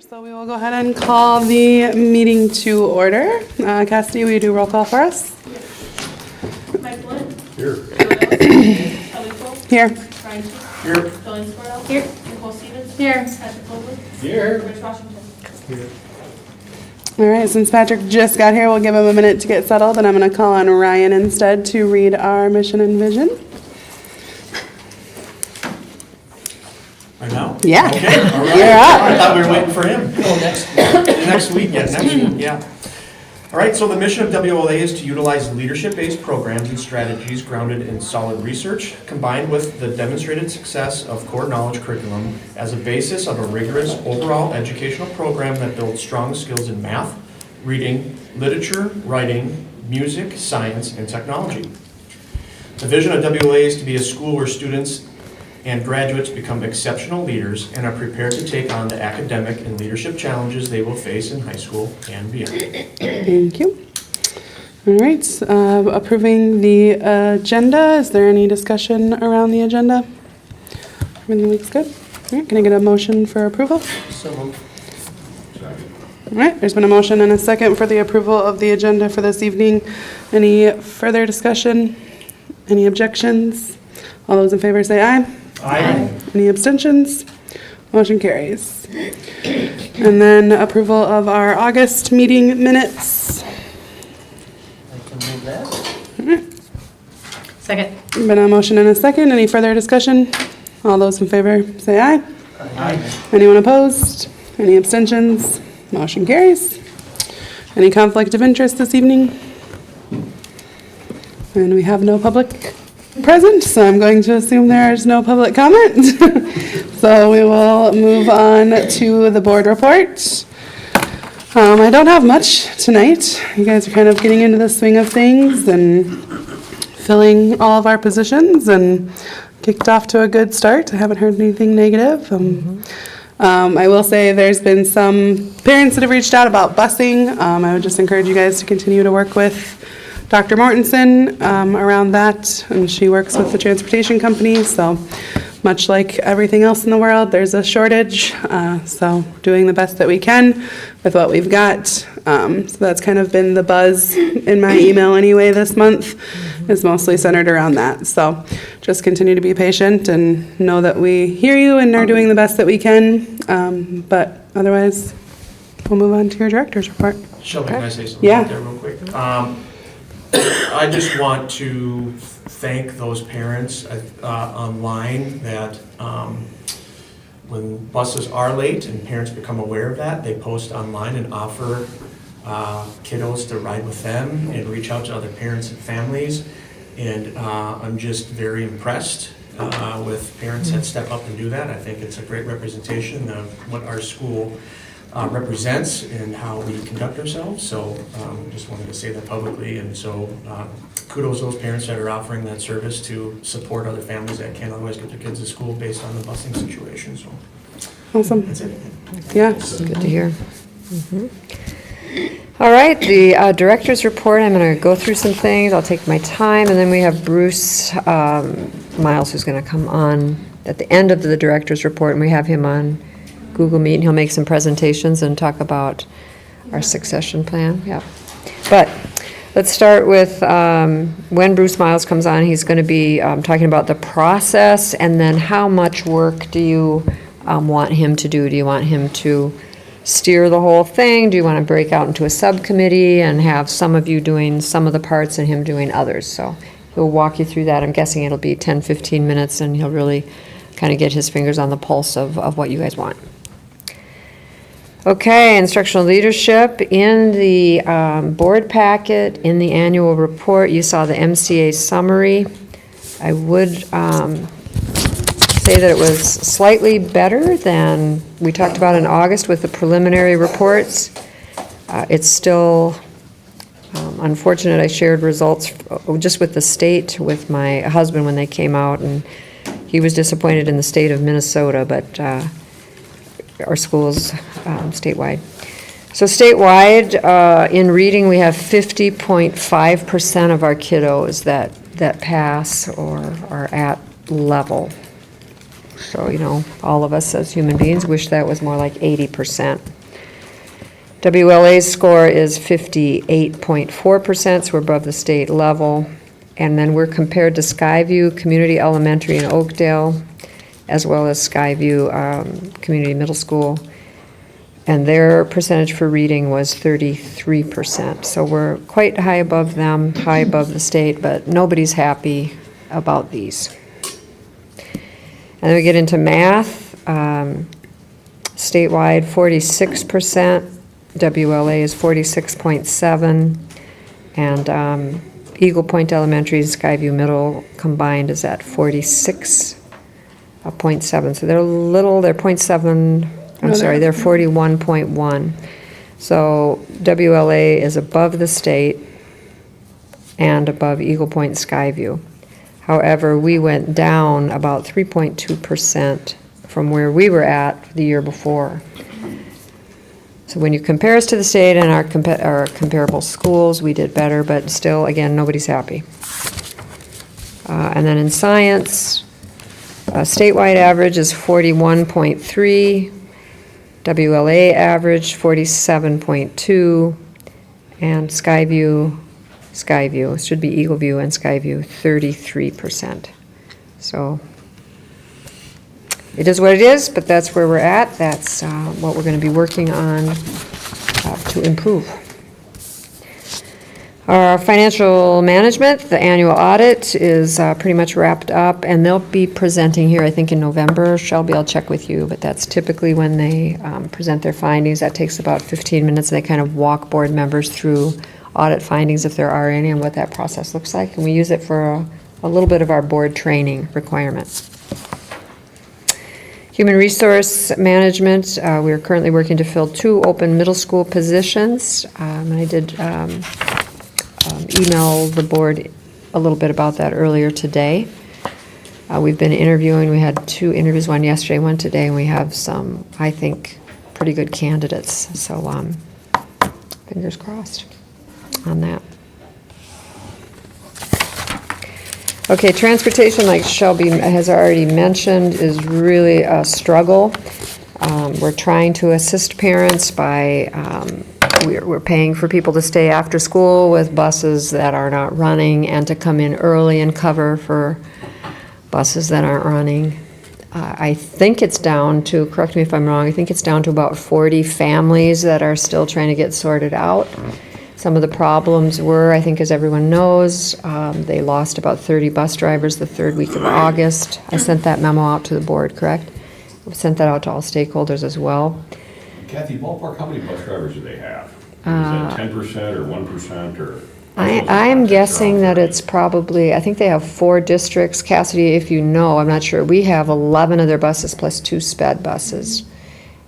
So we will go ahead and call the meeting to order. Cassidy, will you do roll call for us? Mike Wood. Here. Kelly Cole. Here. Brian Keith. Here. Joanne Squirtle. Here. Nicole Stevens. Here. Patrick Goldwood. Here. Rich Washington. Here. All right, since Patrick just got here, we'll give him a minute to get settled, and I'm going to call on Ryan instead to read our mission and vision. Right now? Yeah. Okay, all right. You're up. I thought we were waiting for him. Oh, next week, yeah, next week, yeah. All right, so the mission of WLA is to utilize leadership-based programs and strategies grounded in solid research, combined with the demonstrated success of core knowledge curriculum as a basis of a rigorous overall educational program that builds strong skills in math, reading, literature, writing, music, science, and technology. The vision of WLA is to be a school where students and graduates become exceptional leaders and are prepared to take on the academic and leadership challenges they will face in high school and beyond. Thank you. All right, approving the agenda. Is there any discussion around the agenda? Everything looks good. All right, can I get a motion for approval? So moved. All right, there's been a motion and a second for the approval of the agenda for this evening. Any further discussion? Any objections? All those in favor say aye. Aye. Any abstentions? Motion carries. And then approval of our August meeting minutes. I can move that. Second. Been a motion and a second. Any further discussion? All those in favor say aye. Aye. Anyone opposed? Any abstentions? Motion carries. Any conflict of interest this evening? And we have no public present, so I'm going to assume there is no public comment. So we will move on to the board report. I don't have much tonight. You guys are kind of getting into the swing of things and filling all of our positions and kicked off to a good start. I haven't heard anything negative. I will say there's been some parents that have reached out about busing. I would just encourage you guys to continue to work with Dr. Mortensen around that, and she works with the transportation company, so much like everything else in the world, there's a shortage, so doing the best that we can with what we've got. So that's kind of been the buzz in my email anyway this month, is mostly centered around that. So just continue to be patient and know that we hear you and are doing the best that we can, but otherwise, we'll move on to your director's report. Shelby, can I say something Yeah. right there real quick? I just want to thank those parents online that when buses are late and parents become aware of that, they post online and offer kiddos to ride with them and reach out to other parents and families. And I'm just very impressed with parents that step up and do that. I think it's a great representation of what our school represents and how we conduct ourselves. So just wanted to say that publicly. And so kudos to those parents that are offering that service to support other families that can't otherwise get their kids to school based on the busing situation. So Awesome. that's it. Yeah. Good to hear. All right, the director's report, I'm going to go through some things. I'll take my time, and then we have Bruce Miles who's going to come on at the end of the director's report, and we have him on Google Meet, and he'll make some presentations and talk about our succession plan. Yeah. But let's start with when Bruce Miles comes on, he's going to be talking about the process, and then how much work do you want him to do? Do you want him to steer the whole thing? Do you want to break out into a subcommittee and have some of you doing some of the parts and him doing others? So he'll walk you through that. I'm guessing it'll be 10, 15 minutes, and he'll really kind of get his fingers on the pulse of what you guys want. Okay, instructional leadership. In the board packet, in the annual report, you saw the MCA summary. I would say that it was slightly better than we talked about in August with the preliminary reports. It's still unfortunate. I shared results just with the state with my husband when they came out, and he was disappointed in the state of Minnesota, but our schools statewide. So statewide, in reading, we have 50.5% of our kiddos that pass or are at level. So, all of us as human beings wish that was more like 80%. WLA's score is 58.4%, so we're above the state level. And then we're compared to Skyview Community Elementary in Oakdale, as well as Skyview Community Middle School. And their percentage for reading was 33%. So we're quite high above them, high above the state, but nobody's happy about these. And then we get into math. Statewide, 46%. WLA is 46.7. And Eagle Point Elementary and Skyview Middle combined is at 46.7. So they're 0.7, they're 41.1. So WLA is above the state and above Eagle Point and Skyview. However, we went down about 3.2% from where we were at the year before. So when you compare us to the state and our comparable schools, we did better, but still, again, nobody's happy. And then in science, statewide average is 41.3, WLA average 47.2, and Skyview, it should be Eagleview and Skyview, 33%. So it is what it is, but that's where we're at. That's what we're going to be working on to improve. Our financial management, the annual audit is pretty much wrapped up, and they'll be presenting here, I think, in November. Shelby, I'll check with you, but that's typically when they present their findings. That takes about 15 minutes, and they kind of walk board members through audit findings, if there are any, and what that process looks like. And we use it for a little bit of our board training requirements. Human resource management, we are currently working to fill 2 open middle school positions. And I did email the board a little bit about that earlier today. We've been interviewing. We had 2 interviews, one yesterday, one today, and we have some, I think, pretty good candidates. So fingers crossed on that. Okay, transportation, like Shelby has already mentioned, is really a struggle. We're trying to assist parents by, we're paying for people to stay after school with buses that are not running and to come in early and cover for buses that aren't running. I think it's down to, correct me if I'm wrong, I think it's down to about 40 families that are still trying to get sorted out. Some of the problems were, I think as everyone knows, they lost about 30 bus drivers the 3rd week of August. I sent that memo out to the board, correct? We sent that out to all stakeholders as well. Kathy, ballpark, how many bus drivers do they have? Is that 10% or 1% or? I'm guessing that it's probably, I think they have 4 districts. Cassidy, if you know, I'm not sure. We have 11 of their buses plus 2 sped buses,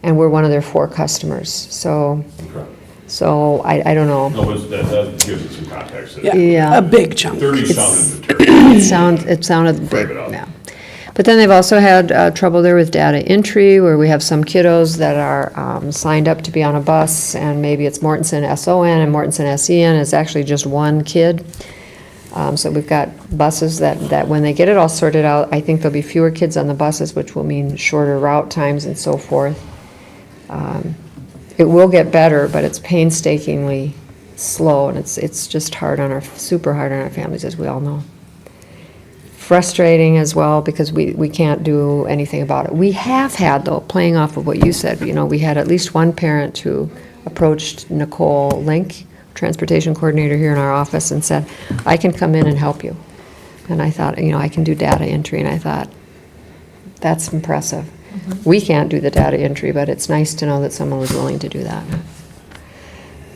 and we're one of their 4 customers. So. Okay. So I don't know. No, but that gives it some context. Yeah. A big chunk. 30 sounded material. It sounded big, it up. yeah. But then they've also had trouble there with data entry, where we have some kiddos that are signed up to be on a bus, and maybe it's Mortensen SON and Mortensen SEN. It's actually just one kid. So we've got buses that when they get it all sorted out, I think there'll be fewer kids on the buses, which will mean shorter route times and so forth. It will get better, but it's painstakingly slow, and it's just super hard on our families, as we all know. Frustrating as well, because we can't do anything about it. We have had, though, playing off of what you said, we had at least one parent who approached Nicole Link, transportation coordinator here in our office, and said, I can come in and help you. And I thought, I can do data entry, and I thought, that's impressive. We can't do the data entry, but it's nice to know that someone was willing to do that.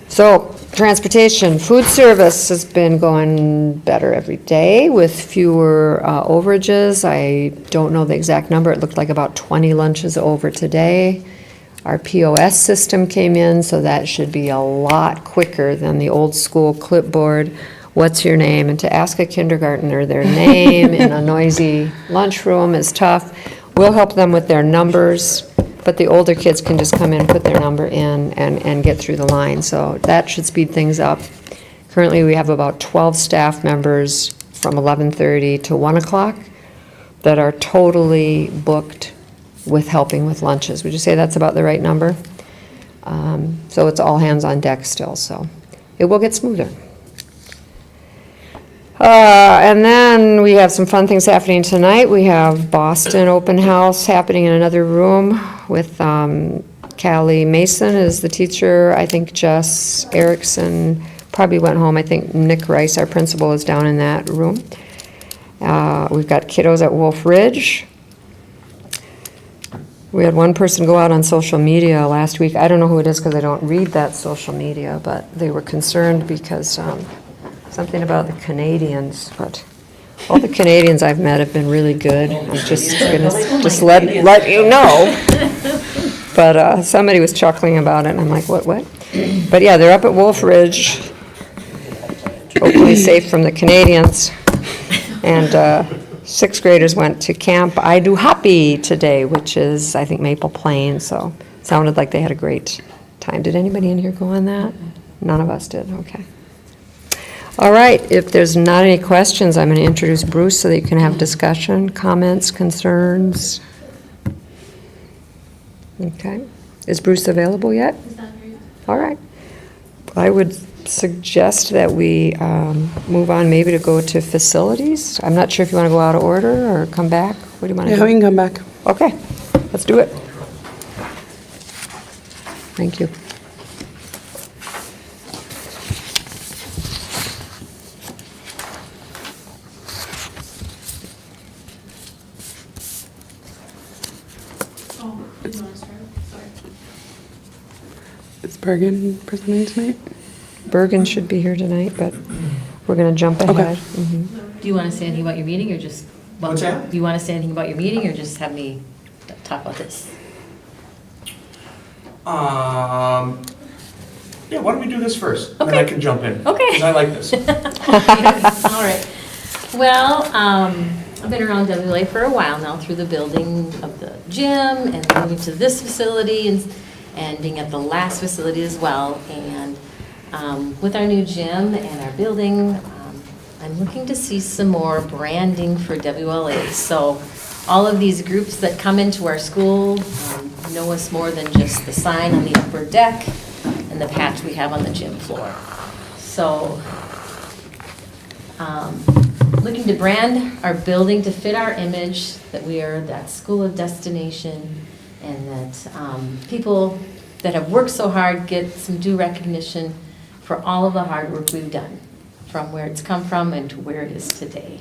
So, transportation, food service has been going better every day with fewer overages. I don't know the exact number. It looked like about 20 lunches over today. Our POS system came in, so that should be a lot quicker than the old school clipboard. What's your name? And to ask a kindergartner their name in a noisy lunchroom is tough. We'll help them with their numbers, but the older kids can just come in, put their number in, and get through the line. So that should speed things up. Currently, we have about 12 staff members from 11:30 to 1 o'clock, that are totally booked with helping with lunches. Would you say that's about the right number? So it's all hands on deck still, so it will get smoother. And then we have some fun things happening tonight. We have Boston Open House happening in another room with Callie Mason is the teacher. I think Jess Erickson probably went home. I think Nick Rice, our principal, is down in that room. We've got kiddos at Wolf Ridge. We had one person go out on social media last week. I don't know who it is because I don't read that social media, but they were concerned because something about the Canadians, but all the Canadians I've met have been really good. I'm just gonna just let you know. But somebody was chuckling about it, and I'm like, what? But yeah, they're up at Wolf Ridge, hopefully safe from the Canadians. And sixth graders went to Camp I Do Happy today, which is, I think, Maple Plain, so it sounded like they had a great time. Did anybody in here go on that? None of us did, okay. All right, if there's not any questions, I'm going to introduce Bruce so that you can have discussion, comments, concerns. Okay. Is Bruce available yet? Is that great? All right. I would suggest that we move on maybe to go to facilities. I'm not sure if you want to go out of order or come back. What do you want to Yeah, do? we can come back. Okay, let's do it. Thank you. Oh, you want to start? Sorry. Is Bergen presenting tonight? Bergen should be here tonight, but we're going to jump ahead. Mhm. Do you want to say anything about your meeting, or just? What's that? Do you want to say anything about your meeting, or just have me talk about this? Yeah, why don't we do this first? And then I Okay. can jump in. Okay. 'Cause I like this. All right. Well, I've been around WA for a while now through the building of the gym and moving to this facility and being at the last facility as well. And with our new gym and our building, I'm looking to see some more branding for WLA. So all of these groups that come into our school know us more than just the sign on the upper deck and the patch we have on the gym floor. So looking to brand our building to fit our image, that we are that school of destination, and that people that have worked so hard get some due recognition for all of the hard work we've done, from where it's come from and to where it is today.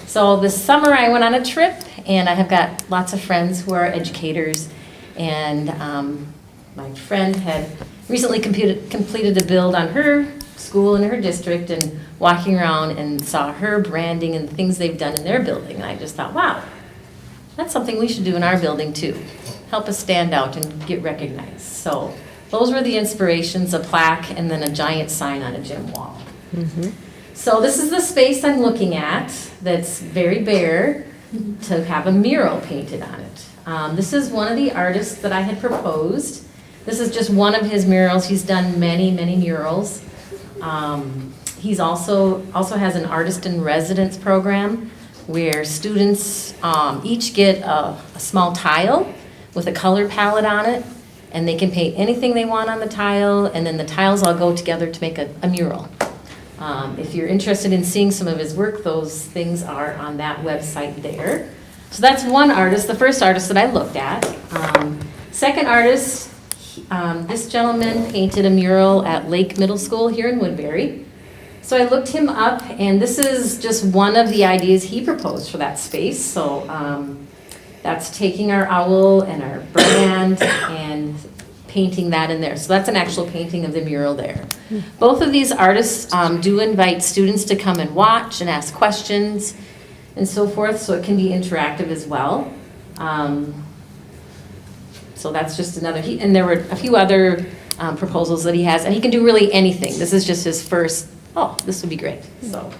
So this summer I went on a trip, and I have got lots of friends who are educators, and my friend had recently completed a build on her school in her district, and walking around and saw her branding and the things they've done in their building, and I just thought, wow, that's something we should do in our building too. Help us stand out and get recognized. So those were the inspirations, a plaque and then a giant sign on a gym wall. So this is the space I'm looking at that's very bare to have a mural painted on it. This is one of the artists that I had proposed. This is just one of his murals. He's done many, many murals. He's also has an artist in residence program where students each get a small tile with a color palette on it, and they can paint anything they want on the tile, and then the tiles all go together to make a mural. If you're interested in seeing some of his work, those things are on that website there. So that's one artist, the first artist that I looked at. Second artist, this gentleman painted a mural at Lake Middle School here in Woodbury. So I looked him up, and this is just one of the ideas he proposed for that space. So that's taking our owl and our brand and painting that in there. So that's an actual painting of the mural there. Both of these artists do invite students to come and watch and ask questions and so forth, so it can be interactive as well. So that's just another, and there were a few other proposals that he has, and he can do really anything. This is just his first, oh, this would be great. So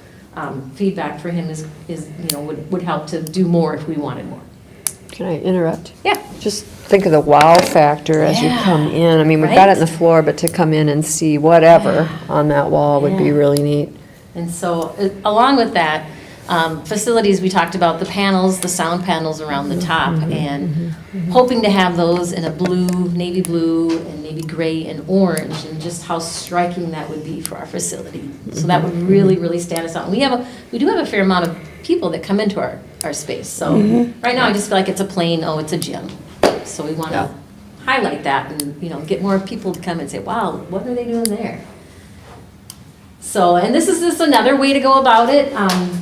feedback for him is would help to do more if we wanted more. Can I interrupt? Yeah. Just think of the wow factor as you Yeah. come in. I mean, we've got it Right? on the floor, but to come in and see whatever on that wall would be Yeah. really neat. And so, along with that, Facilities, we talked about the panels, the sound panels around the top, and hoping to have those in a blue, navy blue, and maybe gray and orange, and just how striking that would be for our facility. So that would really, really stand us out. And we do have a fair amount of people that come into our space. So right now, I just feel like it's a plain, oh, it's a gym. So we want to highlight that and, get more people to come and say, wow, what are they doing there? So, and this is just another way to go about it.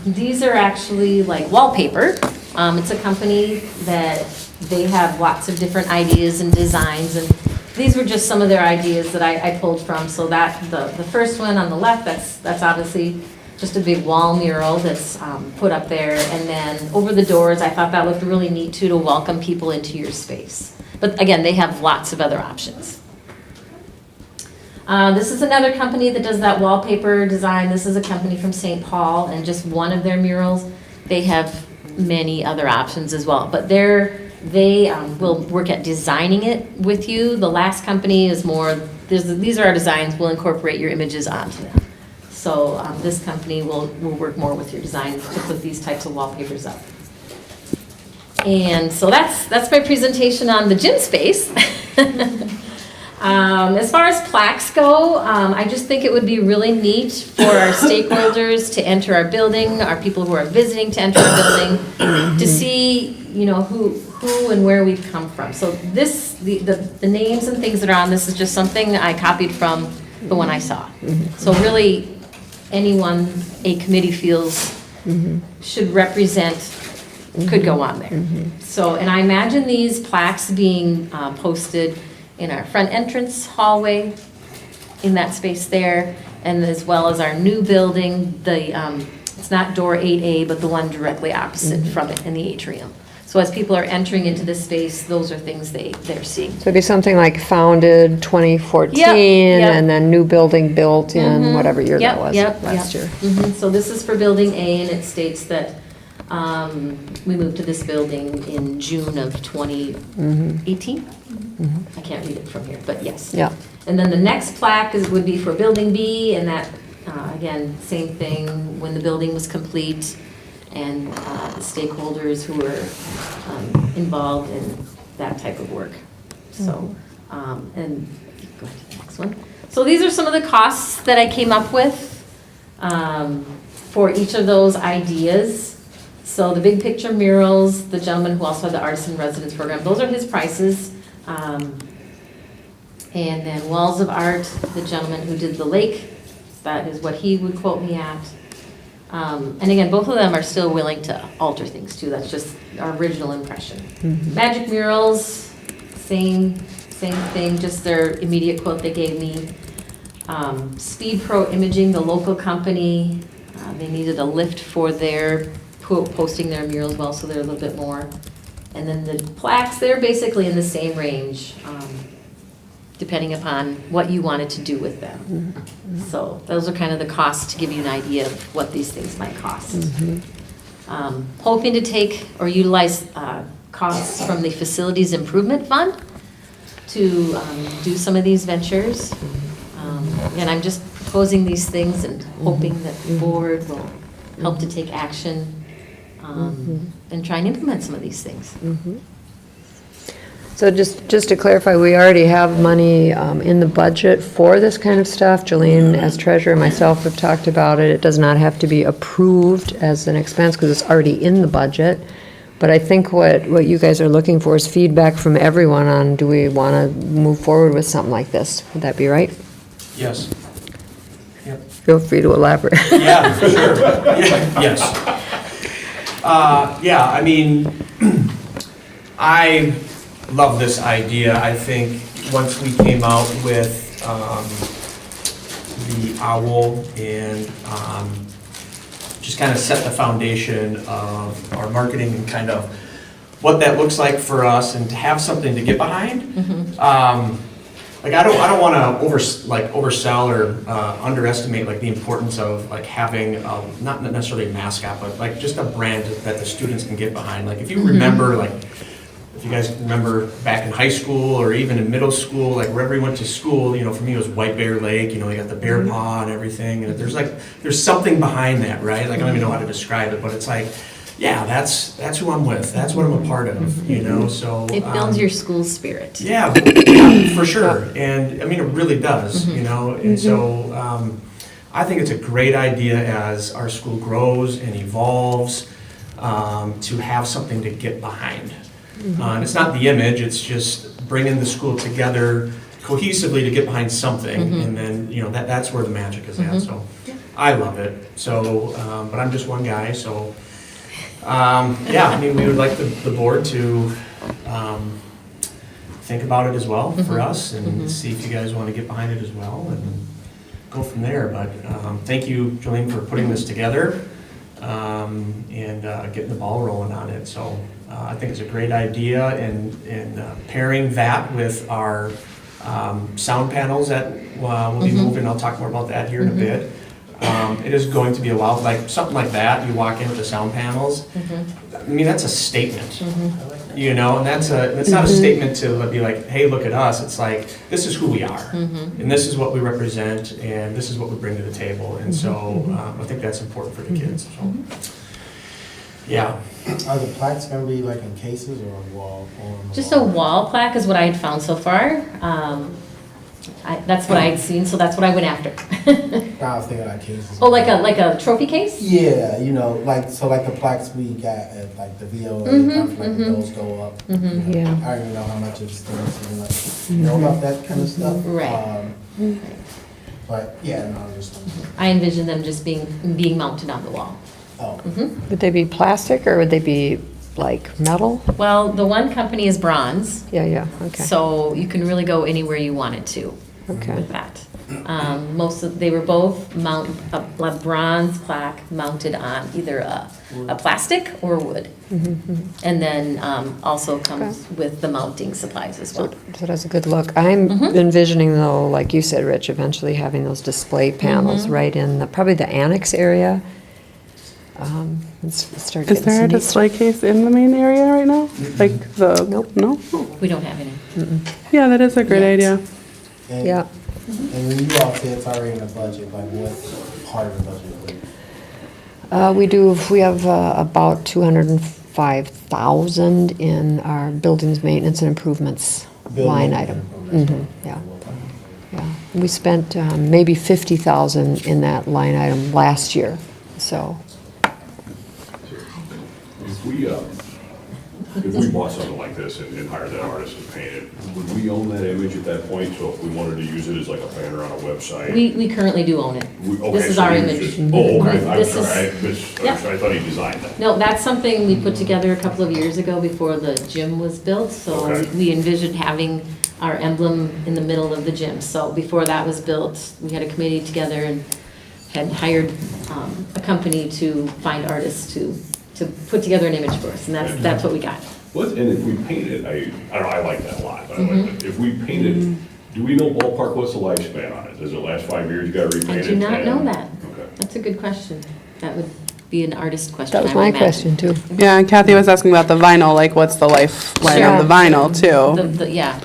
These are actually like wallpaper. It's a company that they have lots of different ideas and designs, and these were just some of their ideas that I pulled from. So that the first one on the left, that's obviously just a big wall mural that's put up there, and then over the doors, I thought that looked really neat too, to welcome people into your space. But again, they have lots of other options. This is another company that does that wallpaper design. This is a company from St. Paul, and just one of their murals. They have many other options as well, but they will work at designing it with you. The last company is more, these are our designs, we'll incorporate your images onto them. So this company will work more with your design to put these types of wallpapers up. And so that's my presentation on the gym space. As far as plaques go, I just think it would be really neat for our stakeholders to enter our building, our people who are visiting to enter our building, to see, who and where we've come from. So the names and things that are on this is just something that I copied from the one I saw. So really, anyone a committee feels should represent could go on there. So, and I imagine these plaques being posted in our front entrance hallway, in that space there, and as well as our new building, it's not door 8A, but the one directly opposite from it in the atrium. So as people are entering into this space, those are things they're seeing. So it'd be something like founded 2014, Yep. and then new building built in whatever year that was last year. So this is for building A, and it states that we moved to this building in June of 2018. I can't read it from here, but yes. Yeah. And then the next plaque would be for building B, and that, again, same thing, when the building was complete, and the stakeholders who were involved in that type of work. So, and go ahead to the next one. So these are some of the costs that I came up with for each of those ideas. So the big picture murals, the gentleman who also had the artist in residence program, those are his prices. And then walls of art, the gentleman who did the lake, that is what he would quote me at. And again, both of them are still willing to alter things too. That's just our original impression. Magic murals, same thing, just their immediate quote they gave me. Speed Pro Imaging, the local company, they needed a lift for their posting their murals well, so they're a little bit more. And then the plaques, they're basically in the same range, depending upon what you wanted to do with them. So those are kind of the costs to give you an idea of what these things might cost. Hoping to take or utilize costs from the Facilities Improvement Fund to do some of these ventures. And I'm just proposing these things and hoping that the board will help to take action and try and implement some of these things. So just to clarify, we already have money in the budget for this kind of stuff. Jolene, as treasurer, and myself have talked about it. It does not have to be approved as an expense because it's already in the budget. But I think what you guys are looking for is feedback from everyone on, do we want to move forward with something like this? Would that be right? Yes. Yep. Feel free to elaborate. Yeah, for sure. Yeah, yes. I mean, I love this idea. I think once we came out with the owl and just kind of set the foundation of our marketing and kind of what that looks like for us, and to have something to get behind. Like I don't want to oversell or underestimate like the importance of like having not necessarily a mascot, but like just a brand that the students can get behind. Like if you remember like if you guys remember back in high school or even in middle school, like wherever you went to school, for me it was White Bear Lake, you got the bear paw and everything. And there's something behind that, right? Like I don't even know how to describe it, but it's like, yeah, that's who I'm with. That's what I'm a part of, so. It builds your school spirit. Yeah, for sure. And I mean, it really does, and so I think it's a great idea as our school grows and evolves to have something to get behind. And it's not the image, it's just bringing the school together cohesively to get behind something. And then, that's where the magic is at. So I love it. So, but I'm just one guy, so. I mean, we would like the board to think about it as well for us and see if you guys want to get behind it as well and go from there. But thank you, Jolene, for putting this together and getting the ball rolling on it. So I think it's a great idea, and pairing that with our sound panels that we'll be moving. I'll talk more about that here in a bit. It is going to be a while, like something like that, you walk in with the sound panels, I mean, that's a statement, and it's not a statement to be like, hey, look at us, it's like, this is who we are, and this is what we represent, and this is what we bring to the table, and so I think that's important for the kids, so, yeah. Are the plaques gonna be like in cases or a wall? Just a wall plaque is what I had found so far. That's what I had seen, so that's what I went after. I was thinking like cases. Oh, like a trophy case? Yeah, like the plaques we got at like the VOA, those go up. Yeah. I don't even know how much it's still, know about that kind of stuff. Right. But yeah, no, just. I envision them just being mounted on the wall. Oh. Would they be plastic or would they be like metal? Well, the one company is bronze, Yeah, okay. so you can really go anywhere you wanted to Okay. with that. They were both a bronze plaque mounted on either a plastic or wood. And then also comes with the mounting supplies as well. So that's a good look. I'm envisioning though, like you said, Rich, eventually having those display panels right in probably the annex area. Start Is getting there a some neat- display case in the main area right now? Like the, Nope. no? We don't have any. Yeah, that is a great Yes. idea. And, Yeah. And when you all say it's already in the budget, like what part of the budget? We have about 205,000 in our buildings maintenance and improvements line item. Yeah. We spent maybe 50,000 in that line item last year, so. If we bought something like this and hired that artist to paint it, would we own that image at that point? So if we wanted to use it as like a banner on a website? We currently do own it. This is our image. Oh, okay, I'm This sorry, is- I thought he designed that. No, that's something we put together a couple of years ago before the gym was built. So Okay. we envisioned having our emblem in the middle of the gym. So before that was built, we had a committee together and had hired a company to find artists to put together an image for us, and that's what we got. And if we paint it, I don't know, I like that a lot, but I like that. If we paint it, do we know ballpark, what's the lifespan on it? Does it last 5 years, you gotta repaint I it? do not 10? know that. Okay. That's a good question. That would be an artist question, That was I would my imagine. question too. Yeah, and Kathy was asking about the vinyl, like what's the lifeline Sure. of the vinyl too? Yeah,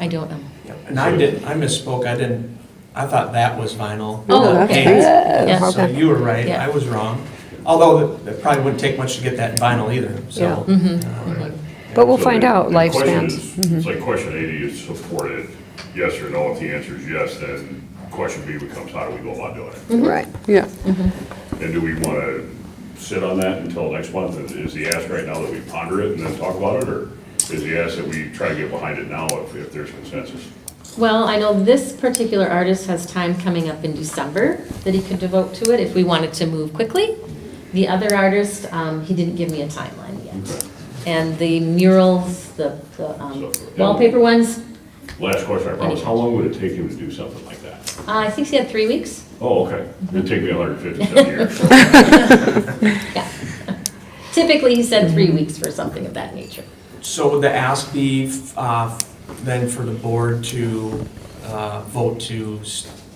I don't know. And I misspoke, I thought that was vinyl. Oh, that's okay. great. Yeah. So you were right, Yeah. I was wrong. Although it probably wouldn't take much to get that in vinyl either, so. But we'll So find out the question lifespans. is- It's like question 80 is supported, yes or no. If the answer is yes, then question B becomes how do we go about doing it? Right. Yeah. And do we want to sit on that until next month? Is the ask right now that we ponder it and then talk about it? Or is the ask that we try to get behind it now if there's consensus? Well, I know this particular artist has time coming up in December that he could devote to it if we wanted to move quickly. The other artist, he didn't give me a timeline yet. Okay. And the murals, the yeah. wallpaper ones, Last question, I promise. How long would it take him to do something like that? I think he had 3 weeks. Oh, okay. It'd take me 157 years. Yeah. Typically, he said 3 weeks for something of that nature. So would the ask be then for the board to vote to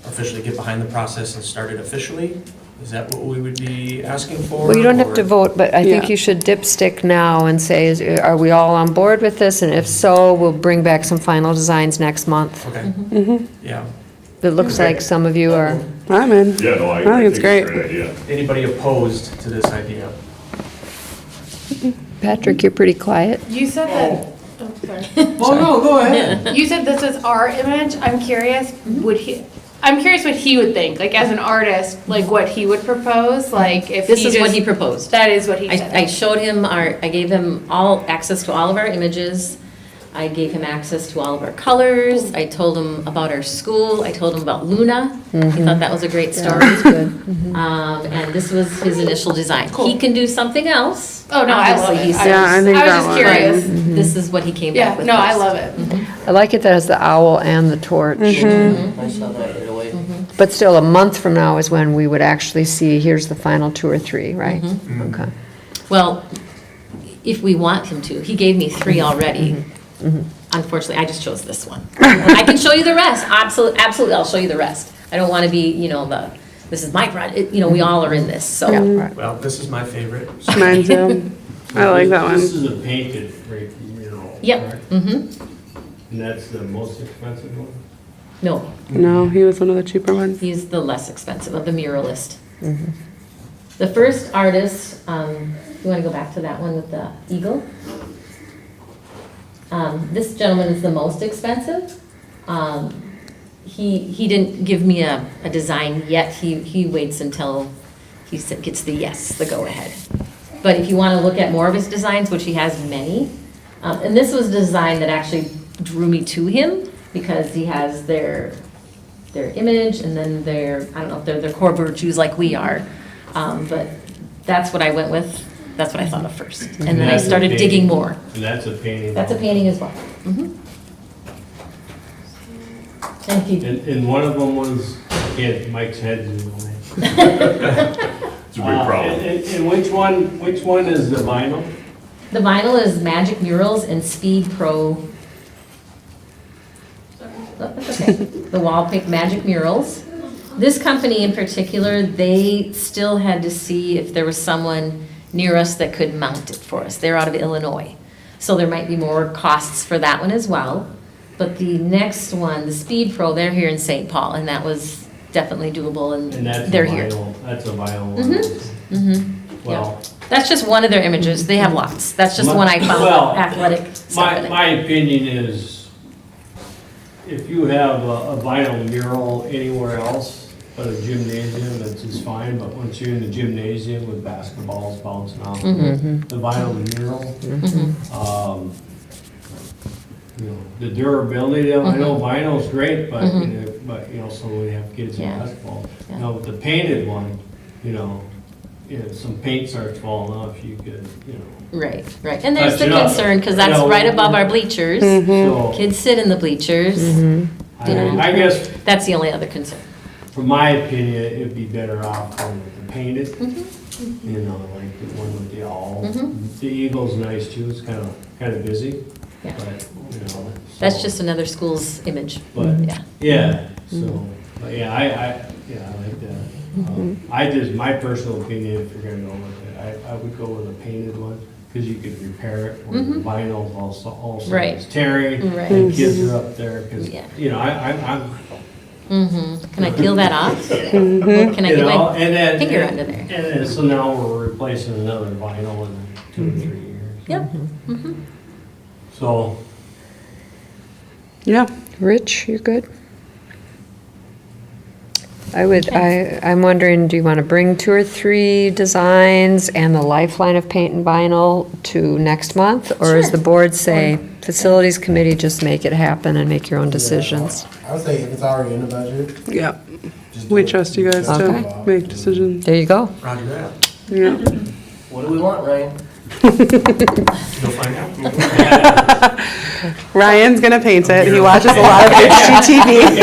officially get behind the process and start it officially? Is that what we would be asking for? Well, you don't have to or- vote, but I think Yeah. you should dipstick now and say, are we all on board with this? And if so, we'll bring back some final designs next month. Okay, yeah. It looks like some of you are, I'm in. Yeah, no, I I think it's a great. great idea. Anybody opposed to this idea? Patrick, you're pretty quiet. You said that, oh, sorry. Oh, no, go ahead. You said this was our image. I'm curious, I'm curious what he would think, like as an artist, like what he would propose, like if This he is what just- he proposed. That is what he I said. showed him I gave him all access to all of our images. I gave him access to all of our colors. I told him about our school. I told him about Luna. He thought that was a great story. And this was his initial design. He can do something else. Oh, no, I love Obviously, it. he I said- Yeah, I think was that just one. curious. This is what he came Yeah, back with. no, I first. love it. I like it that has the owl and the torch. I saw that right away. But still, a month from now is when we would actually see, here's the final 2 or 3, right? Okay. Well, if we want him to. He gave me 3 already. Unfortunately, I just chose this one. I can show you the rest. Absolutely, I'll show you the rest. I don't want to be, this is my project, we all are in this, so. Right. Well, this is my favorite. Mine too. I like that This one. is a painted brick mural. Yep, correct? mm-hmm, And that's the most expensive one? no, No, he was one of the cheaper ones. he's the less expensive of the muralist. The first artist, you want to go back to that one with the eagle? This gentleman is the most expensive. He didn't give me a design yet. He waits until he gets the yes, the go-ahead. But if you want to look at more of his designs, which he has many, and this was a design that actually drew me to him because he has their image and then I don't know if they're their core virtues like we are. But that's what I went with. That's what I thought of first. And then I that's a started painting. digging more. And that's a painting. That's a painting as well. Mhm. And he, And one of them was, again, Mike's head's in the way. It's a big problem. And which one is the vinyl? the vinyl is Magic Murals and Speed Pro. Oh, that's okay. The wall pick Magic Murals. This company in particular, they still had to see if there was someone near us that could mount it for us. They're out of Illinois. So there might be more costs for that one as well. But the next one, the Speed Pro, they're here in St. Paul, and that was definitely doable, And and that's a they're here. vinyl, that's a vinyl one. Mhm. Well, That's just one of their images. They have lots. That's just one I found Well, athletic stuff in it. my opinion is, if you have a vinyl mural anywhere else, but a gymnasium, that's just fine, but once you're in the gymnasium with basketballs bouncing off, the vinyl mural, the durability, I know vinyl's great, but, so we have kids in Yeah. basketball. Yeah. Now, with the painted one, if some paint starts falling off, you could, Right, right. And there's But, the you know, concern, because you that's know, right above our bleachers. so, Kids sit in the bleachers. I guess, That's the only other concern. from my opinion, it'd be better off going with the painted, like the one with the owl. The eagle's nice too, it's kind of busy, Yeah. but, That's so- just another school's image. But, Yeah. yeah, so, but yeah, I like that. My personal opinion, if you're gonna go with it, I would go with a painted one, because you could repair it, where the vinyl also Right. is tearing, Right. and kids are up there, because, Yeah. I'm, Can I peel that off? Can I get my and then, finger under there? And then, so now we're replacing another vinyl in 2 or 3 years. Yep. So, Yeah. Rich, you good? I'm wondering, do you want to bring 2 or 3 designs and the lifeline of paint and vinyl to next month? Or is the board say, facilities committee, just make it happen and make your own decisions? I would say if it's already in the budget, Yeah. just do We it. trust you guys Okay. to make decisions. There you go. Roger that. Yeah. What do we want, Ryan? You'll find out. Ryan's gonna paint it. He watches a lot of HGTV.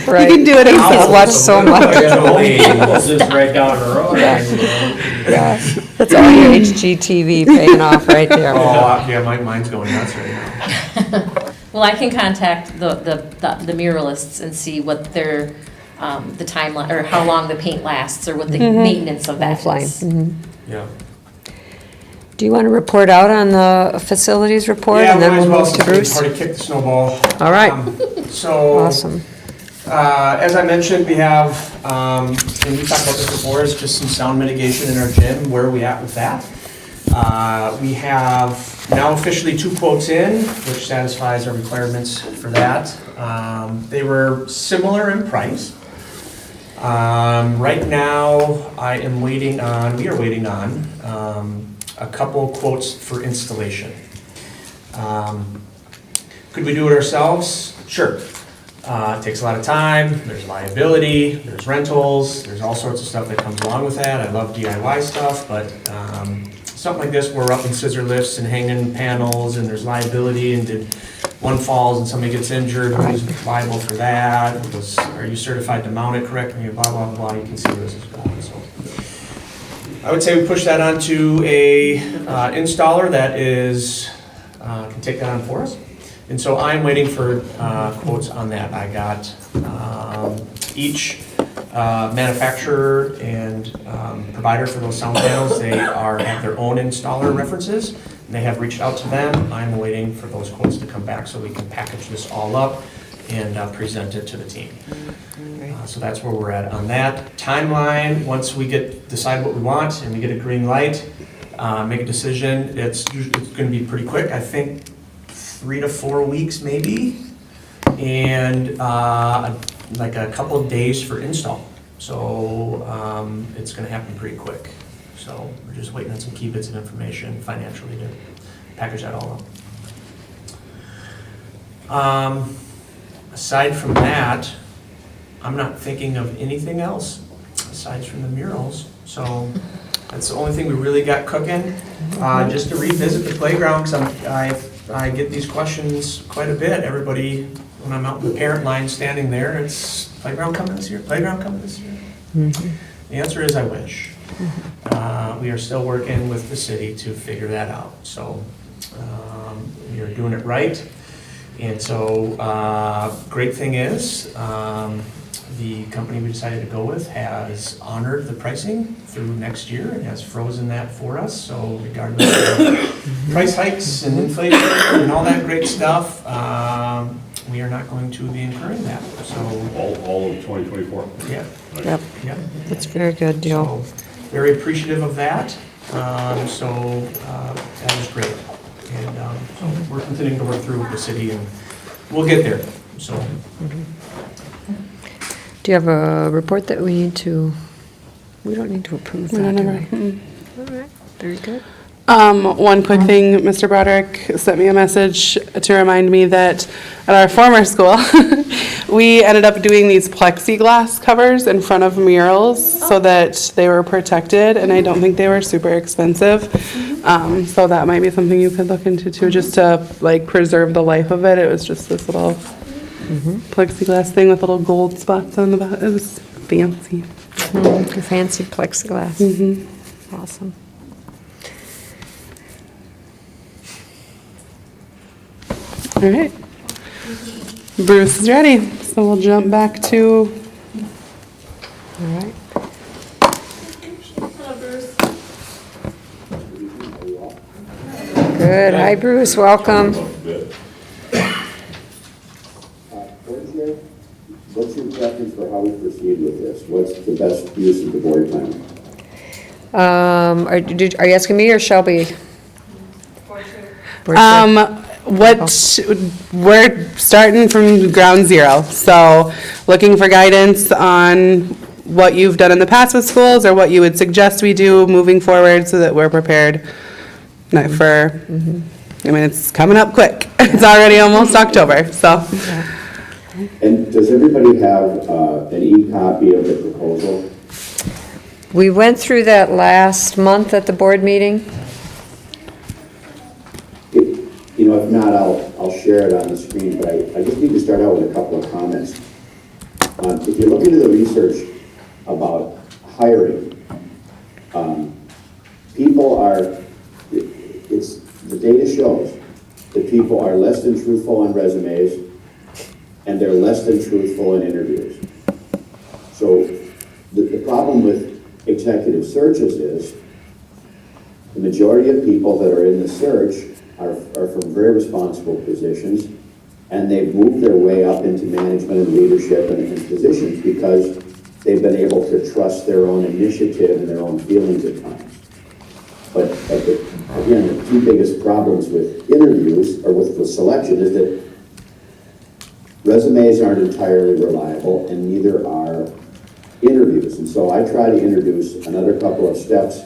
Right. He can do it He's himself. watched so much. it's just right down the road. Yeah. That's all your HGTV paying off right there. Oh, yeah, mine's going nuts right now. Well, I can contact the muralists and see what their the timeline, or how long the paint lasts, or what the maintenance of that Lifeline. is. Yeah. Do you want to report out on the facilities report? Yeah, And then might as we'll well, move to since we've Bruce? already kicked the snowball. All right. So. Awesome. As I mentioned, we have, and we talked about this before, is just some sound mitigation in our gym. Where are we at with that? We have now officially 2 quotes in, which satisfies our requirements for that. They were similar in price. Right now, we are waiting on a couple quotes for installation. Could we do it ourselves? Sure. It takes a lot of time, there's liability, there's rentals, there's all sorts of stuff that comes along with that. I love DIY stuff, but something like this, we're up in scissor lifts and hanging panels, and there's liability, and did one falls and somebody gets injured, who's liable for that? Are you certified to mount it correctly, blah, blah, blah, you can see where this is going, so. I would say we push that onto a installer that is, can take that on for us. And so I'm waiting for quotes on that. I got each manufacturer and provider for those sound panels. They have their own installer references, and they have reached out to them. I'm waiting for those quotes to come back so we can package this all up and present it to the team. So that's where we're at on that. Timeline, once we decide what we want and we get a green light, make a decision, it's going to be pretty quick. I think 3 to 4 weeks maybe, and like a couple of days for install. So it's going to happen pretty quick. So we're just waiting on some key bits of information financially to package that all up. Aside from that, I'm not thinking of anything else aside from the murals. So that's the only thing we really got cooking. Just to revisit the playground, because I get these questions quite a bit. Everybody, when I'm out in the parent line standing there, it's playground coming this year, playground coming this year. The answer is I wish. We are still working with the city to figure that out. So we are doing it right. And so great thing is the company we decided to go with has honored the pricing through next year and has frozen that for us. So regardless of price hikes and inflation and all that great stuff, we are not going to be incurring that. So All of 2024. yeah, Yep, yeah. that's a very good deal. So very appreciative of that. That is great. And so we're continuing to work through with the city, and we'll get there. So. Do you have a report that we need to, we don't need to approve that, do we? All right, very good. One quick thing, Mr. Broderick sent me a message to remind me that at our former school, we ended up doing these plexiglass covers in front of murals so that they were protected, and I don't think they were super expensive. So that might be something you could look into too, just to like preserve the life of it. It was just this little plexiglass thing with little gold spots on the bottom. It was fancy. Fancy plexiglass. Awesome. All right. Bruce is ready, so we'll jump back to. All right. Good. Hi, Bruce. Welcome. What's your preference for how we proceed with this? What's the best use of the board time? Are you asking me or Shelby? We're starting from ground zero, so looking for guidance on what you've done in the past with schools or what you would suggest we do moving forward so that we're prepared for, I mean, it's coming up quick. It's already almost October, so. And does everybody have an e-copy of the proposal? We went through that last month at the board meeting. If not, I'll share it on the screen, but I just need to start out with a couple of comments. If you look into the research about hiring, people are, the data shows that people are less than truthful on resumes and they're less than truthful in interviews. So the problem with executive searches is the majority of people that are in the search are from very responsible positions, and they've moved their way up into management and leadership and positions because they've been able to trust their own initiative and their own feelings at times. But again, the two biggest problems with interviews, or with selection, is that resumes aren't entirely reliable, and neither are interviews. And so I try to introduce another couple of steps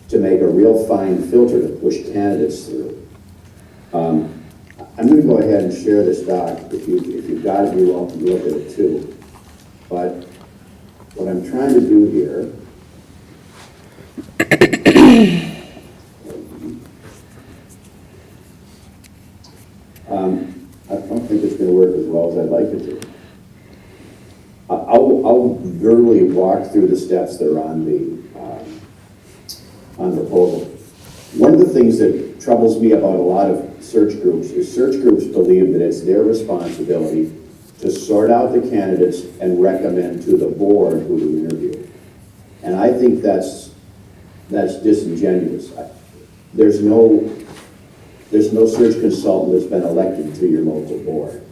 to make a real fine filter to push candidates through. I'm going to go ahead and share this doc. If you've got it, you're welcome to look at it too. But what I'm trying to do here I don't think it's going to work as well as I'd like it to. I'll verbally walk through the steps that are on the proposal. One of the things that troubles me about a lot of search groups is search groups believe that it's their responsibility to sort out the candidates and recommend to the board who to interview. And I think that's disingenuous. There's no search consultant that's been elected to your local board.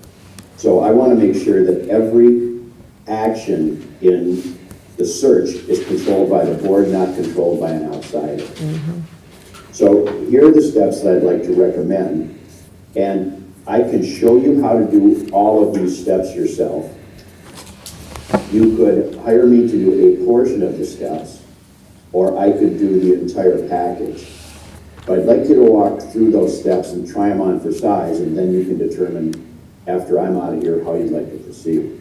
So I want to make sure that every action in the search is controlled by the board, not controlled by an outsider. So here are the steps that I'd like to recommend. And I can show you how to do all of these steps yourself. You could hire me to do a portion of the steps, or I could do the entire package. But I'd like you to walk through those steps and try them on for size, and then you can determine, after I'm out of here, how you'd like to proceed.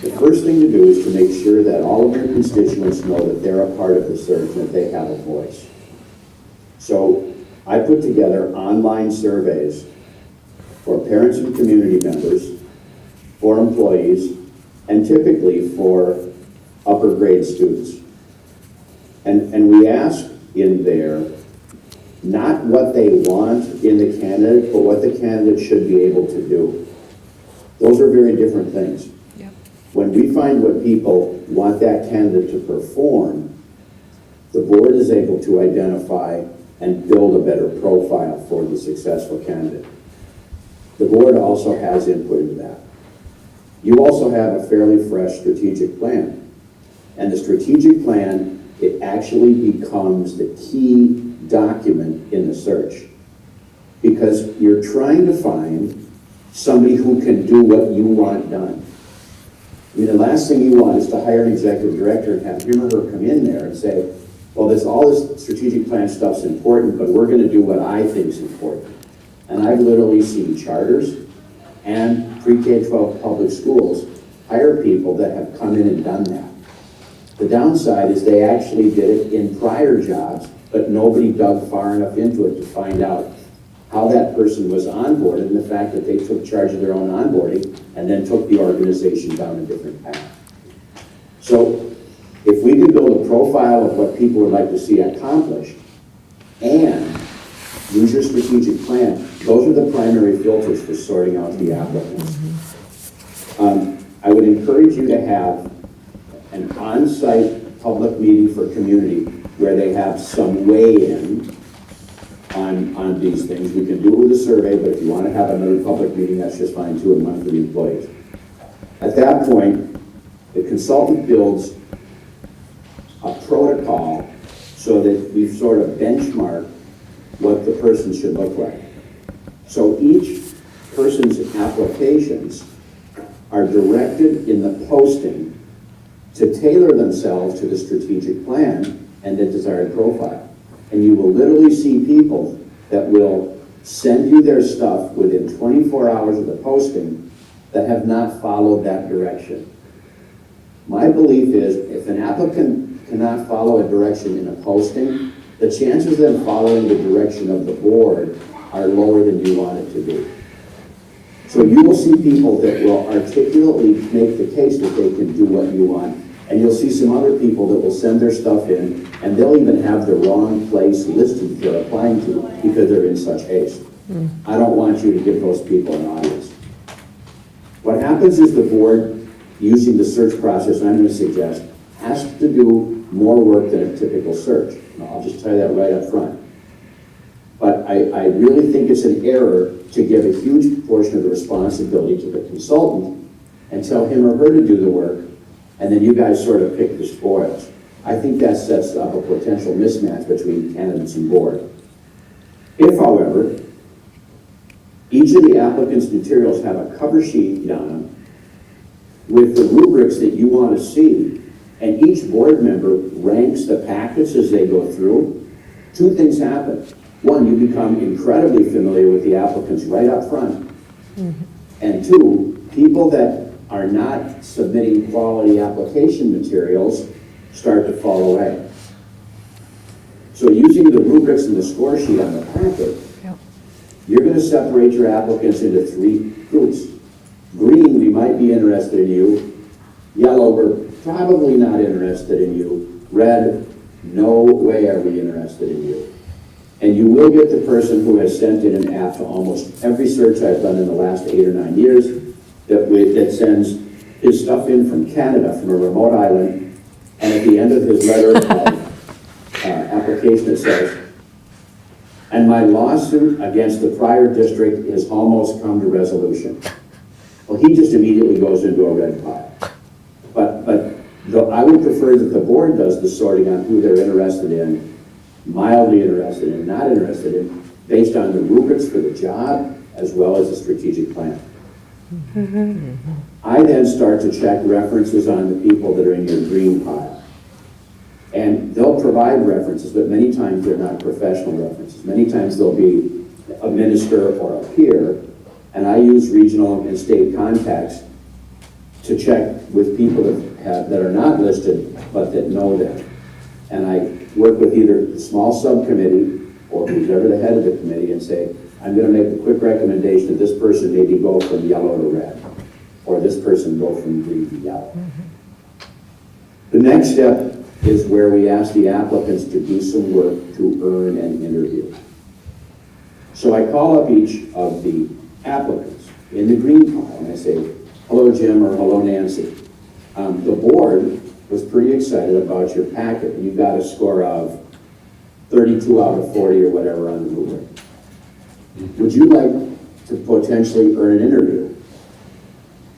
The first thing to do is to make sure that all of your constituents know that they're a part of the search and that they have a voice. So I put together online surveys for parents and community members, for employees, and typically for upper grade students. And we ask in there not what they want in the candidate, but what the candidate should be able to do. Those are very different things. Yep. When we find what people want that candidate to perform, the board is able to identify and build a better profile for the successful candidate. The board also has input into that. You also have a fairly fresh strategic plan. And the strategic plan, it actually becomes the key document in the search. Because you're trying to find somebody who can do what you want done. I mean, the last thing you want is to hire an executive director and have him or her come in there and say, well, all this strategic plan stuff's important, but we're going to do what I think is important. And I've literally seen charters and pre-K-12 public schools hire people that have come in and done that. The downside is they actually did it in prior jobs, but nobody dug far enough into it to find out how that person was onboarded and the fact that they took charge of their own onboarding and then took the organization down a different path. So if we can build a profile of what people would like to see accomplished and use your strategic plan, those are the primary filters for sorting out the applicants. I would encourage you to have an on-site public meeting for community where they have some weigh-in on these things. We can do it with a survey, but if you want to have another public meeting, that's just fine too, and one for the employees. At that point, the consultant builds a protocol so that we sort of benchmark what the person should look like. So each person's applications are directed in the posting to tailor themselves to the strategic plan and the desired profile. And you will literally see people that will send you their stuff within 24 hours of the posting that have not followed that direction. My belief is if an applicant cannot follow a direction in a posting, the chances of them following the direction of the board are lower than you want it to be. So you will see people that will articulately make the case that they can do what you want, and you'll see some other people that will send their stuff in, and they'll even have the wrong place listed they're applying to because they're in such haste. I don't want you to give those people an audience. What happens is the board using the search process I'm going to suggest, has to do more work than a typical search. And I'll just tell you that right up front. But I really think it's an error to give a huge portion of the responsibility to the consultant and tell him or her to do the work, and then you guys sort of pick the spoils. I think that sets up a potential mismatch between candidates and board. If, however, each of the applicant's materials have a cover sheet on them with the rubrics that you want to see, and each board member ranks the packets as they go through, two things happen. One, you become incredibly familiar with the applicants right up front. And two, people that are not submitting quality application materials start to fall away. So using the rubrics and the score sheet on the packet, you're going to separate your applicants into three groups. Green, we might be interested in you. Yellow, we're probably not interested in you. Red, no way are we interested in you. And you will get the person who has sent in an app to almost every search I've done in the last 8 or 9 years that sends his stuff in from Canada, from a remote island, and at the end of his letter of application it says, and my lawsuit against the prior district has almost come to resolution. Well, he just immediately goes into a red pile. But I would prefer that the board does the sorting on who they're interested in, mildly interested in, not interested in, based on the rubrics for the job as well as the strategic plan. I then start to check references on the people that are in your green pile. And they'll provide references, but many times they're not professional references. Many times they'll be a minister or a peer, and I use regional and state contacts to check with people that are not listed, but that know them. And I work with either the small subcommittee or who's ever the head of the committee and say, I'm going to make a quick recommendation that this person maybe go from yellow to red, or this person go from green to yellow. The next step is where we ask the applicants to do some work to earn an interview. So I call up each of the applicants in the green pile and I say, hello Jim, or hello Nancy. The board was pretty excited about your packet, and you got a score of 32 out of 40 or whatever on the rubric. Would you like to potentially earn an interview?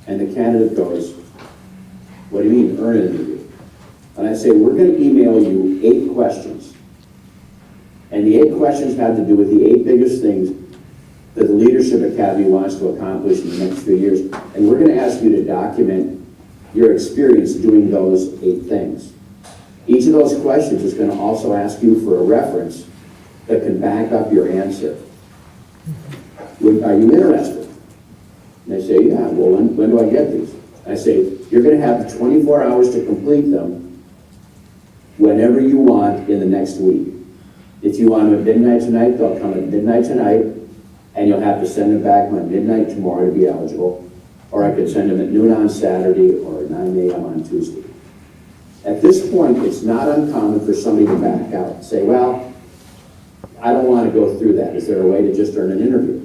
And the candidate goes, what do you mean, earn an interview? And I say, we're going to email you 8 questions. And the 8 questions have to do with the 8 biggest things that the Leadership Academy wants to accomplish in the next few years. And we're going to ask you to document your experience doing those 8 things. Each of those questions is going to also ask you for a reference that can back up your answer. Are you interested? And they say, yeah, well, when do I get these? I say, you're going to have 24 hours to complete them whenever you want in the next week. If you want them at midnight tonight, they'll come at midnight tonight, and you'll have to send them back by midnight tomorrow to be eligible. Or I could send them at noon on Saturday or 9 a.m. on Tuesday. At this point, it's not uncommon for somebody to back out and say, well, I don't want to go through that. Is there a way to just earn an interview?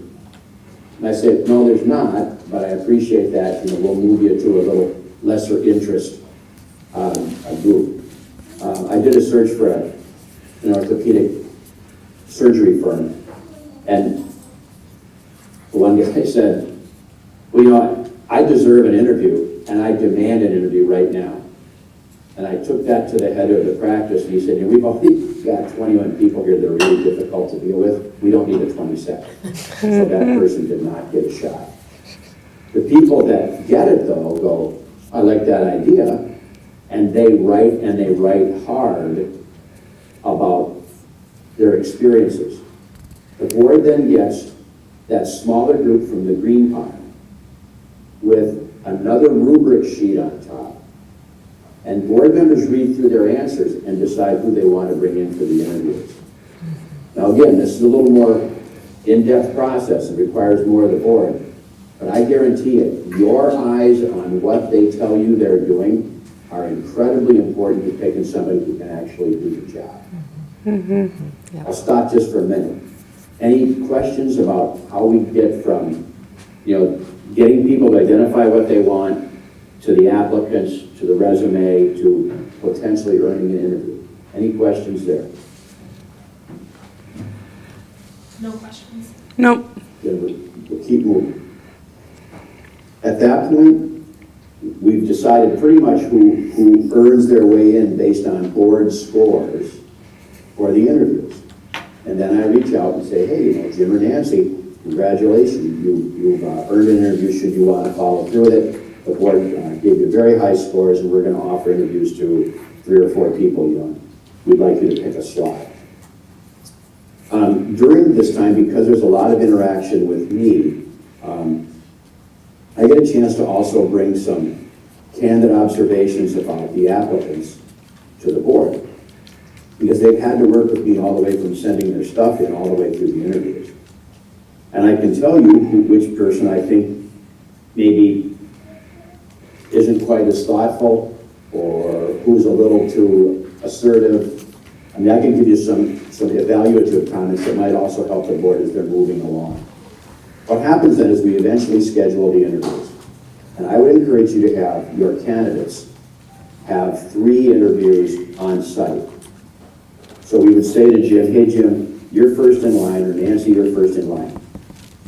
And I said, no, there's not, but I appreciate that. You know, we'll move you to a little lesser interest group. I did a search for an orthopedic surgery firm, and the one guy said, well, you know, I deserve an interview, and I demand an interview right now. And I took that to the head of the practice, and he said, we've already got 21 people here that are really difficult to deal with. We don't need a 22nd. So that person did not get a shot. The people that get it, though, go, I like that idea, and they write hard about their experiences. The board then gets that smaller group from the green pile with another rubric sheet on top. And board members read through their answers and decide who they want to bring in for the interviews. Now again, this is a little more in-depth process. It requires more of the board. But I guarantee it, your eyes on what they tell you they're doing are incredibly important to picking somebody who can actually do the job. Yeah. I'll stop just for a minute. Any questions about how we get from, getting people to identify what they want, to the applicants, to the resume, to potentially earning an interview. Any questions there? No questions. Nope. Then we'll keep moving. At that point, we've decided pretty much who earns their way in based on board scores for the interviews. And then I reach out and say, hey, Jim or Nancy, congratulations, you've earned an interview should you want to follow through with it. The board gave you very high scores, and we're going to offer interviews to 3 or 4 people. We'd like you to pick a slot. During this time, because there's a lot of interaction with me, I get a chance to also bring some candid observations about the applicants to the board, because they've had to work with me all the way from sending their stuff in all the way through the interviews. And I can tell you which person I think maybe isn't quite as thoughtful or who's a little too assertive. I mean, I can give you some evaluative comments that might also help the board as they're moving along. What happens then is we eventually schedule the interviews. And I would encourage you to have your candidates have 3 interviews on site. So we would say to Jim, hey Jim, you're first in line, or Nancy, you're first in line.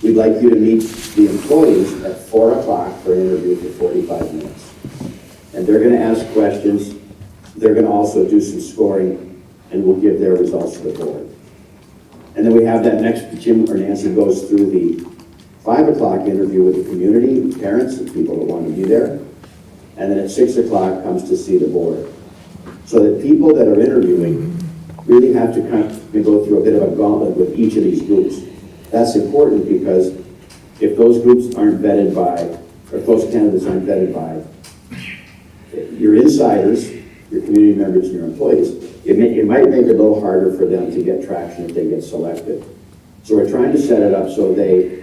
We'd like you to meet the employees at 4 o'clock for an interview for 45 minutes. And they're going to ask questions. They're going to also do some scoring, and we'll give their results to the board. And then we have that next, Jim or Nancy goes through the 5 o'clock interview with the community, parents, and people that want to be there. And then at 6 o'clock comes to see the board. So that people that are interviewing really have to kind of go through a bit of a gauntlet with each of these groups. That's important because if those groups aren't vetted by, or if those candidates aren't vetted by your insiders, your community members, and your employees, it might make it a little harder for them to get traction if they get selected. So we're trying to set it up so they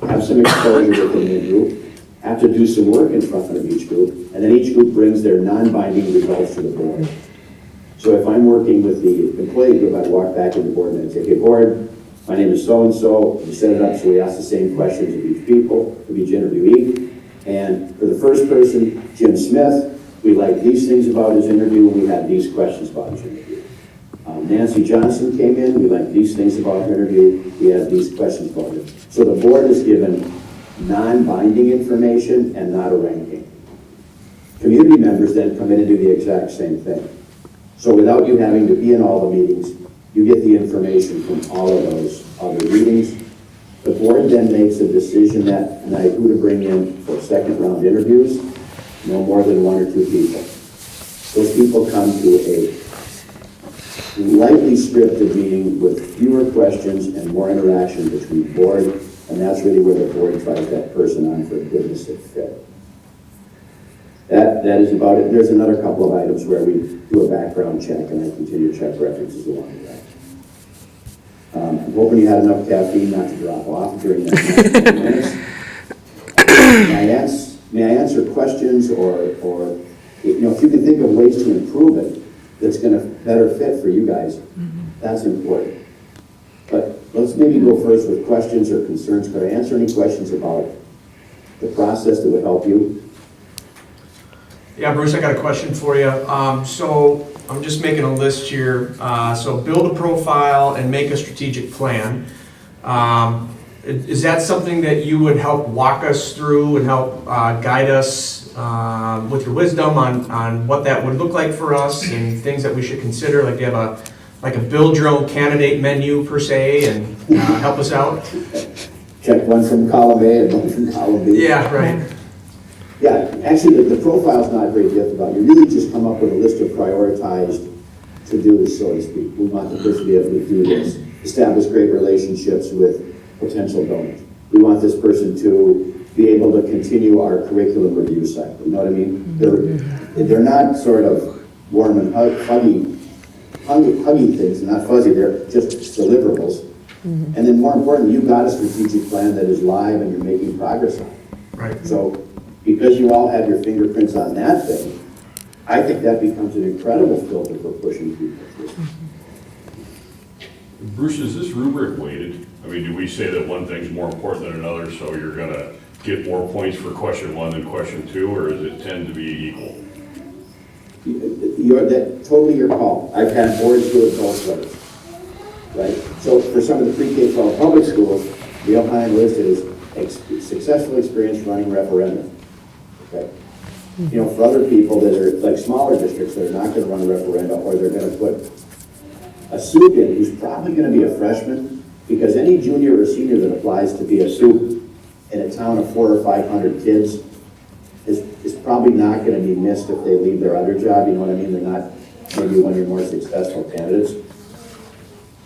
have some exposure within the group, have to do some work in front of each group, and then each group brings their non-binding results to the board. So if I'm working with the employee group, I walk back in the board and I say, hey board, my name is so-and-so. We set it up so we ask the same questions of each of each interviewee. And for the first person, Jim Smith, we like these things about his interview. We had these questions about his interview. Nancy Johnson came in. We like these things about her interview. We had these questions about her. So the board is given non-binding information and not a ranking. Community members then come in and do the exact same thing. So without you having to be in all the meetings, you get the information from all of those other meetings. The board then makes a decision that night who to bring in for second round interviews, no more than 1 or 2 people. Those people come to a lightly scripted meeting with fewer questions and more interaction between the board, and that's really where the board tries that person on for goodness sake fit. That is about it. There's another couple of items where we do a background check, and I continue to check references along the way. I'm hoping you had enough caffeine not to drop off during that next 10 minutes. May I answer questions or if you can think of ways to improve it that's going to better fit for you guys, that's important. But let's maybe go first with questions or concerns. Could I answer any questions about the process that would help you? Yeah, Bruce, I got a question for you. So I'm just making a list here. So build a profile and make a strategic plan. Is that something that you would help walk us through and help guide us with your wisdom on what that would look like for us and things that we should consider? Like you have a build your own candidate menu per se, and help us out? Check one from column A and one from column B. Yeah, right. Yeah, actually, the profile's not very difficult. You really just come up with a list of prioritized to-dos, so to speak. We want the person to be able to do this. Establish great relationships with potential donors. We want this person to be able to continue our curriculum review cycle. You know what I mean? They're not sort of warm and huggy things. They're not fuzzy. They're just deliverables. And then more importantly, you've got a strategic plan that is live and you're making progress on it. Right. So because you all have your fingerprints on that thing, I think that becomes an incredible filter for pushing people through. Bruce, is this rubric weighted? I mean, do we say that one thing's more important than another, so you're gonna get more points for question 1 than question 2, or does it tend to be equal? Totally your call. I've had boards do it both ways, right? So for some of the pre-K-12 public schools, the Ohio list is successful experience running referendum, okay? You know, for other people that are like smaller districts that are not gonna run a referendum, or they're gonna put a SUP in who's probably gonna be a freshman, because any junior or senior that applies to be a SUP in a town of 400 or 500 kids is probably not gonna be missed if they leave their other job, you know what I mean? They're not maybe one of your more successful candidates.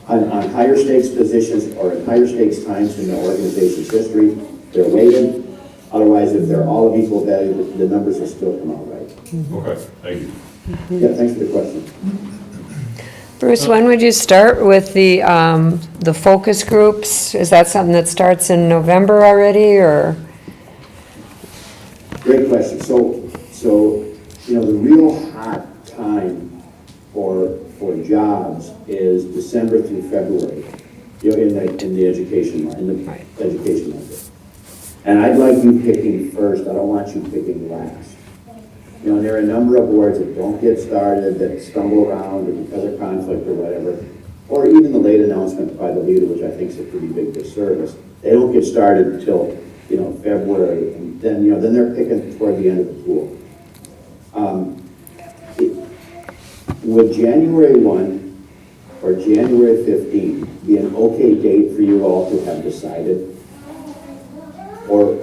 On higher stakes positions or in higher stakes times in the organization's history, they're weighted. Otherwise, if they're all of equal value, the numbers will still come out right. Okay, thank you. Yeah, thanks for the question. Bruce, when would you start with the focus groups? Is that something that starts in November already, or? Great question. So, you know, the real hot time for jobs is December through February, you know, in the education market. And I'd like you picking first. I don't want you picking last. You know, there are a number of boards that don't get started, that stumble around or because of conflict or whatever, or even the late announcement by the leader, which I think is a pretty big disservice. They don't get started until, you know, February, and then, you know, then they're picking toward the end of the pool. Would January 1 or January 15 be an okay date for you all to have decided? Or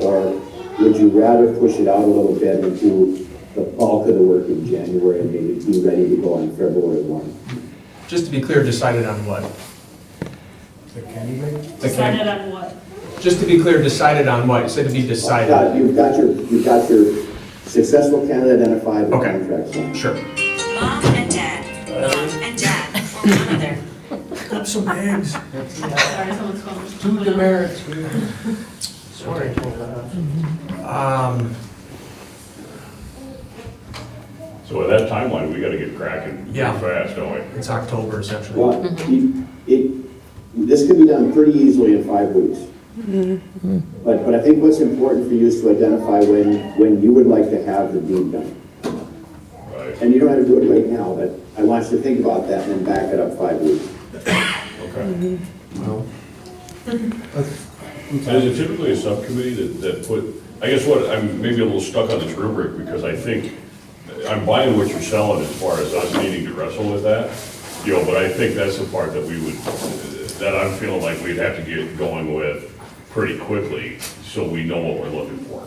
would you rather push it out a little bit and do the bulk of the work in January and maybe be ready to go on February 1? Just to be clear, decided on what? The candidate? Decided on what? Just to be clear, decided on what? You said to be decided. You've got your successful candidate identified with Okay. contract signed. Sure. Mom and dad. Mom and dad. Or one other. Have some eggs. Sorry, someone's calling. Two demerits. Sorry. So with that timeline, we gotta get cracking pretty Yeah. fast, don't we? It's October essentially. Well, this can be done pretty easily in 5 weeks. But I think what's important for you is to identify when you would like to have the deed done. Right, And you don't have to do it right now, but I want you to think about that and then back it up 5 weeks. okay. Well, And is it typically a subcommittee that put, I guess what, I'm maybe a little stuck on this rubric because I think, I'm buying what you're selling as far as us needing to wrestle with that, you know, but I think that's the part that we would, that I'm feeling like we'd have to get going with pretty quickly so we know what we're looking for.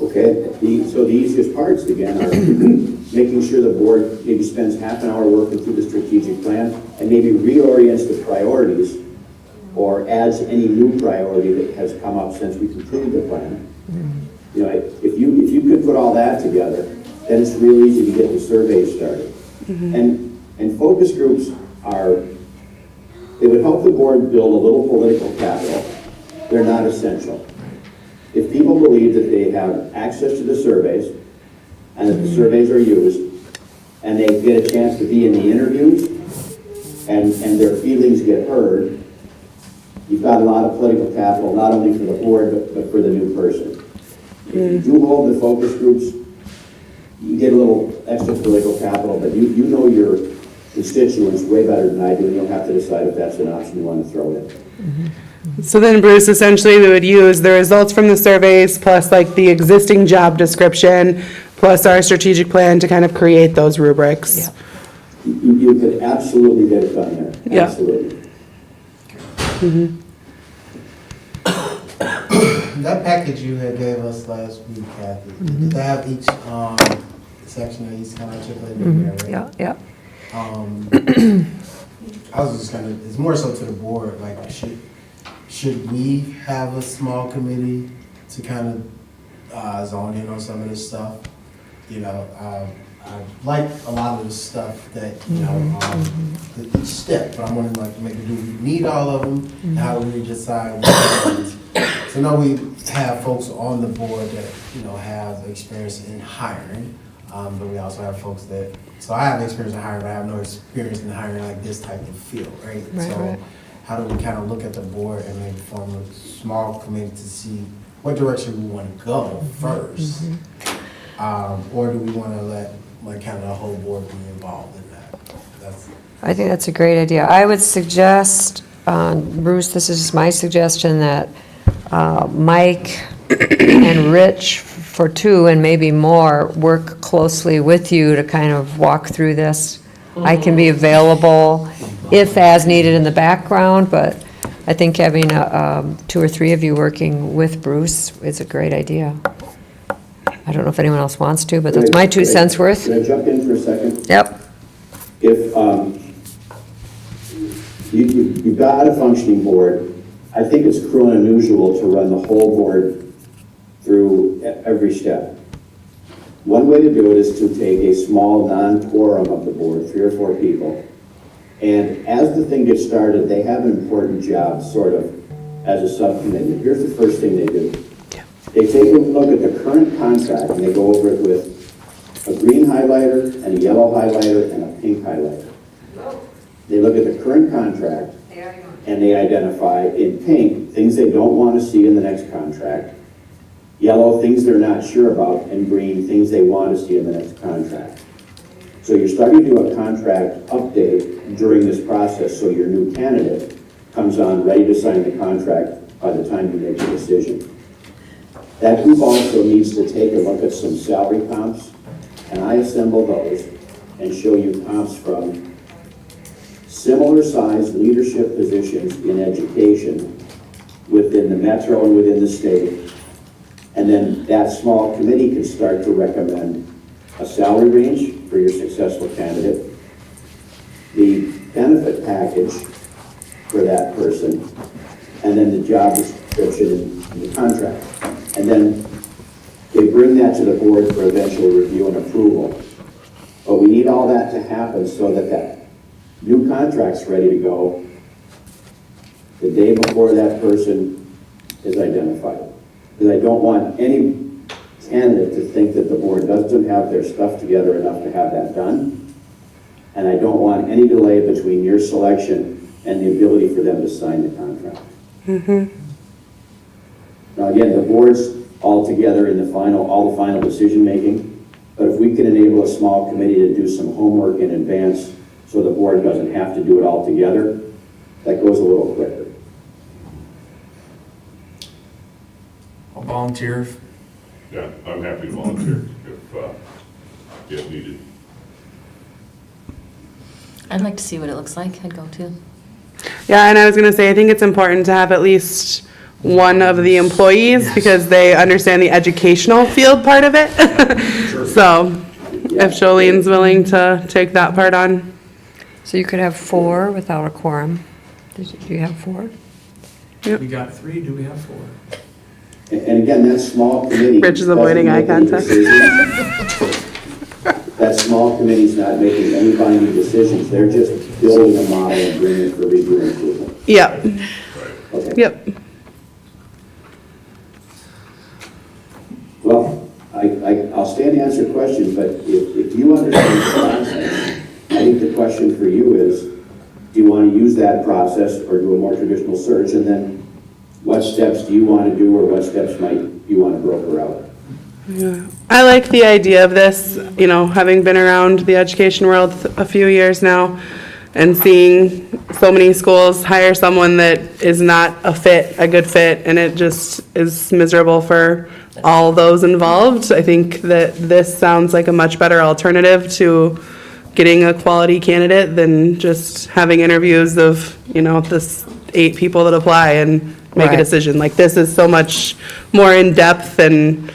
Okay, so the easiest parts again are making sure the board maybe spends half an hour working through the strategic plan and maybe reorients the priorities or adds any new priority that has come up since we completed the plan. You know, if you could put all that together, then it's real easy to get the surveys started. And focus groups they would help the board build a little political capital. They're not essential. If people believe that they have access to the surveys and that the surveys are used and they get a chance to be in the interviews and their feelings get heard, you've got a lot of political capital, not only for the board, but for the new person. If you do hold the focus groups, you get a little extra political capital, but you know your constituents way better than I do, and you'll have to decide if that's an option you want to throw in. So then, Bruce, essentially we would use the results from the surveys plus like the existing job description plus our strategic plan to kind of create those rubrics. You could absolutely get it done there. Yeah. Absolutely. That package you had gave us last week, Kathy, did they have each section that he's kind of articulated in there, right? Yeah, yeah. I was just gonna, it's more so to the board, like, should we have a small committee to kind of zone in on some of this stuff? You know, I like a lot of the stuff that, you know, each step, but I'm wondering, like, maybe do we need all of them? And how do we decide which ones? So I know we have folks on the board that, you know, have experience in hiring, but we also have folks that, so I have experience in hiring, but I have no experience in hiring like this type of field, right? Right, So right. how do we kind of look at the board and maybe form a small committee to see what direction we want to go first. Or do we want to let, like, kind of the whole board be involved in that? That's, I think that's a great idea. I would suggest, Bruce, this is my suggestion, that Mike and Rich, for two and maybe more, work closely with you to kind of walk through this. I can be available if as needed in the background, but I think having two or three of you working with Bruce is a great idea. I don't know if anyone else wants to, but that's my 2 cents worth. Can I jump in for a second? Yep. If you've got a functioning board, I think it's cruel and unusual to run the whole board through every step. One way to do it is to take a small non-quorum of the board, 3 or 4 people, and as the thing gets started, they have an important job, sort of, as a subcommittee. Here's the first thing they do. They take a look at the current contract, and they go over it with a green highlighter, and a yellow highlighter, and a pink highlighter. They look at the current contract, and they identify in pink things they don't want to see in the next contract, yellow things they're not sure about, and green things they want to see in the next contract. So you're starting to do a contract update during this process, so your new candidate comes on ready to sign the contract by the time you make a decision. That group also needs to take a look at some salary comps, and I assemble those and show you comps from similar sized leadership positions in education within the metro and within the state. And then that small committee can start to recommend a salary range for your successful candidate, the benefit package for that person, and then the job description and the contract. And then they bring that to the board for eventual review and approval. But we need all that to happen so that that new contract's ready to go the day before that person is identified. Because I don't want any candidate to think that the board doesn't have their stuff together enough to have that done. And I don't want any delay between your selection and the ability for them to sign the contract. Now again, the board's all together in the final, all the final decision making, but if we can enable a small committee to do some homework in advance so the board doesn't have to do it all together, that goes a little quicker. I'll volunteer. Yeah, I'm happy to volunteer if needed. I'd like to see what it looks like. I'd go too. Yeah, and I was gonna say, I think it's important to have at least one of the employees because they understand the educational field part of it. So if Jolene's willing to take that part on. So you could have 4 without a quorum. Do you have 4? We got 3, do we have 4? And again, that small committee. Rich is avoiding eye contact. That small committee's not making any binding decisions, they're just building a model and bringing it for review and approval. Yep, Okay. yep. Well, I'll stand to answer questions, but if you understand the process, I think the question for you is, do you want to use that process or do a more traditional search? And then what steps do you want to do or what steps might you want to broker out? Yeah. I like the idea of this, you know, having been around the education world a few years now and seeing so many schools hire someone that is not a good fit, and it just is miserable for all those involved. I think that this sounds like a much better alternative to getting a quality candidate than just having interviews of, you know, this 8 people that apply and make a Right. decision. Like, this is so much more in-depth and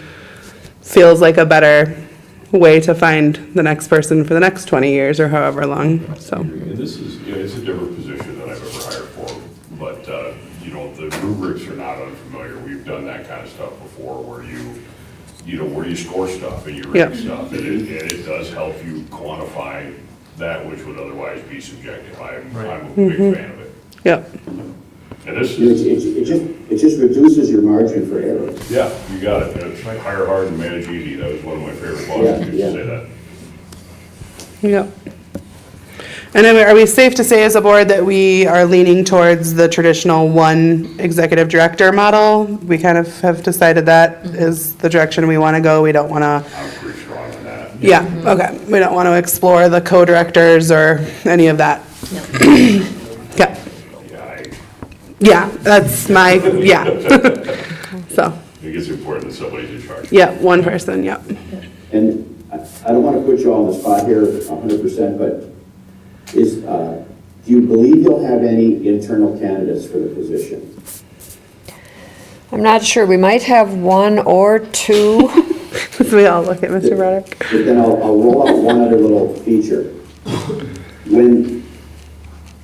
feels like a better way to find the next person for the next 20 years or however long, so. And this is, you know, it's a different position than I've ever hired for, but, you know, the rubrics are not unfamiliar. We've done that kind of stuff before where you know, where you score stuff and you rank Yep. stuff, and it does help you quantify that which would otherwise be subjective. I'm a big fan of it. Yep, And this You know, is, it just reduces your margin for error. yeah, you got it. It's hire hard and manage easy. That was one of my favorite bosses who used to say that. yep. And are we safe to say as a board that we are leaning towards the traditional one executive director model? We kind of have decided that is the direction we want to go. We don't want to, I'm pretty strong on that. yeah, okay. We don't want to explore the co-directors or any of that. Yeah, yeah, that's my, yeah. So, I think it's important that somebody's in charge. yeah, one person, yeah. And I don't want to put you all on the spot here 100%, but do you believe you'll have any internal candidates for the position? I'm not sure, we might have one or two. We all look at Mr. Broderick. But then I'll roll out one other little feature. When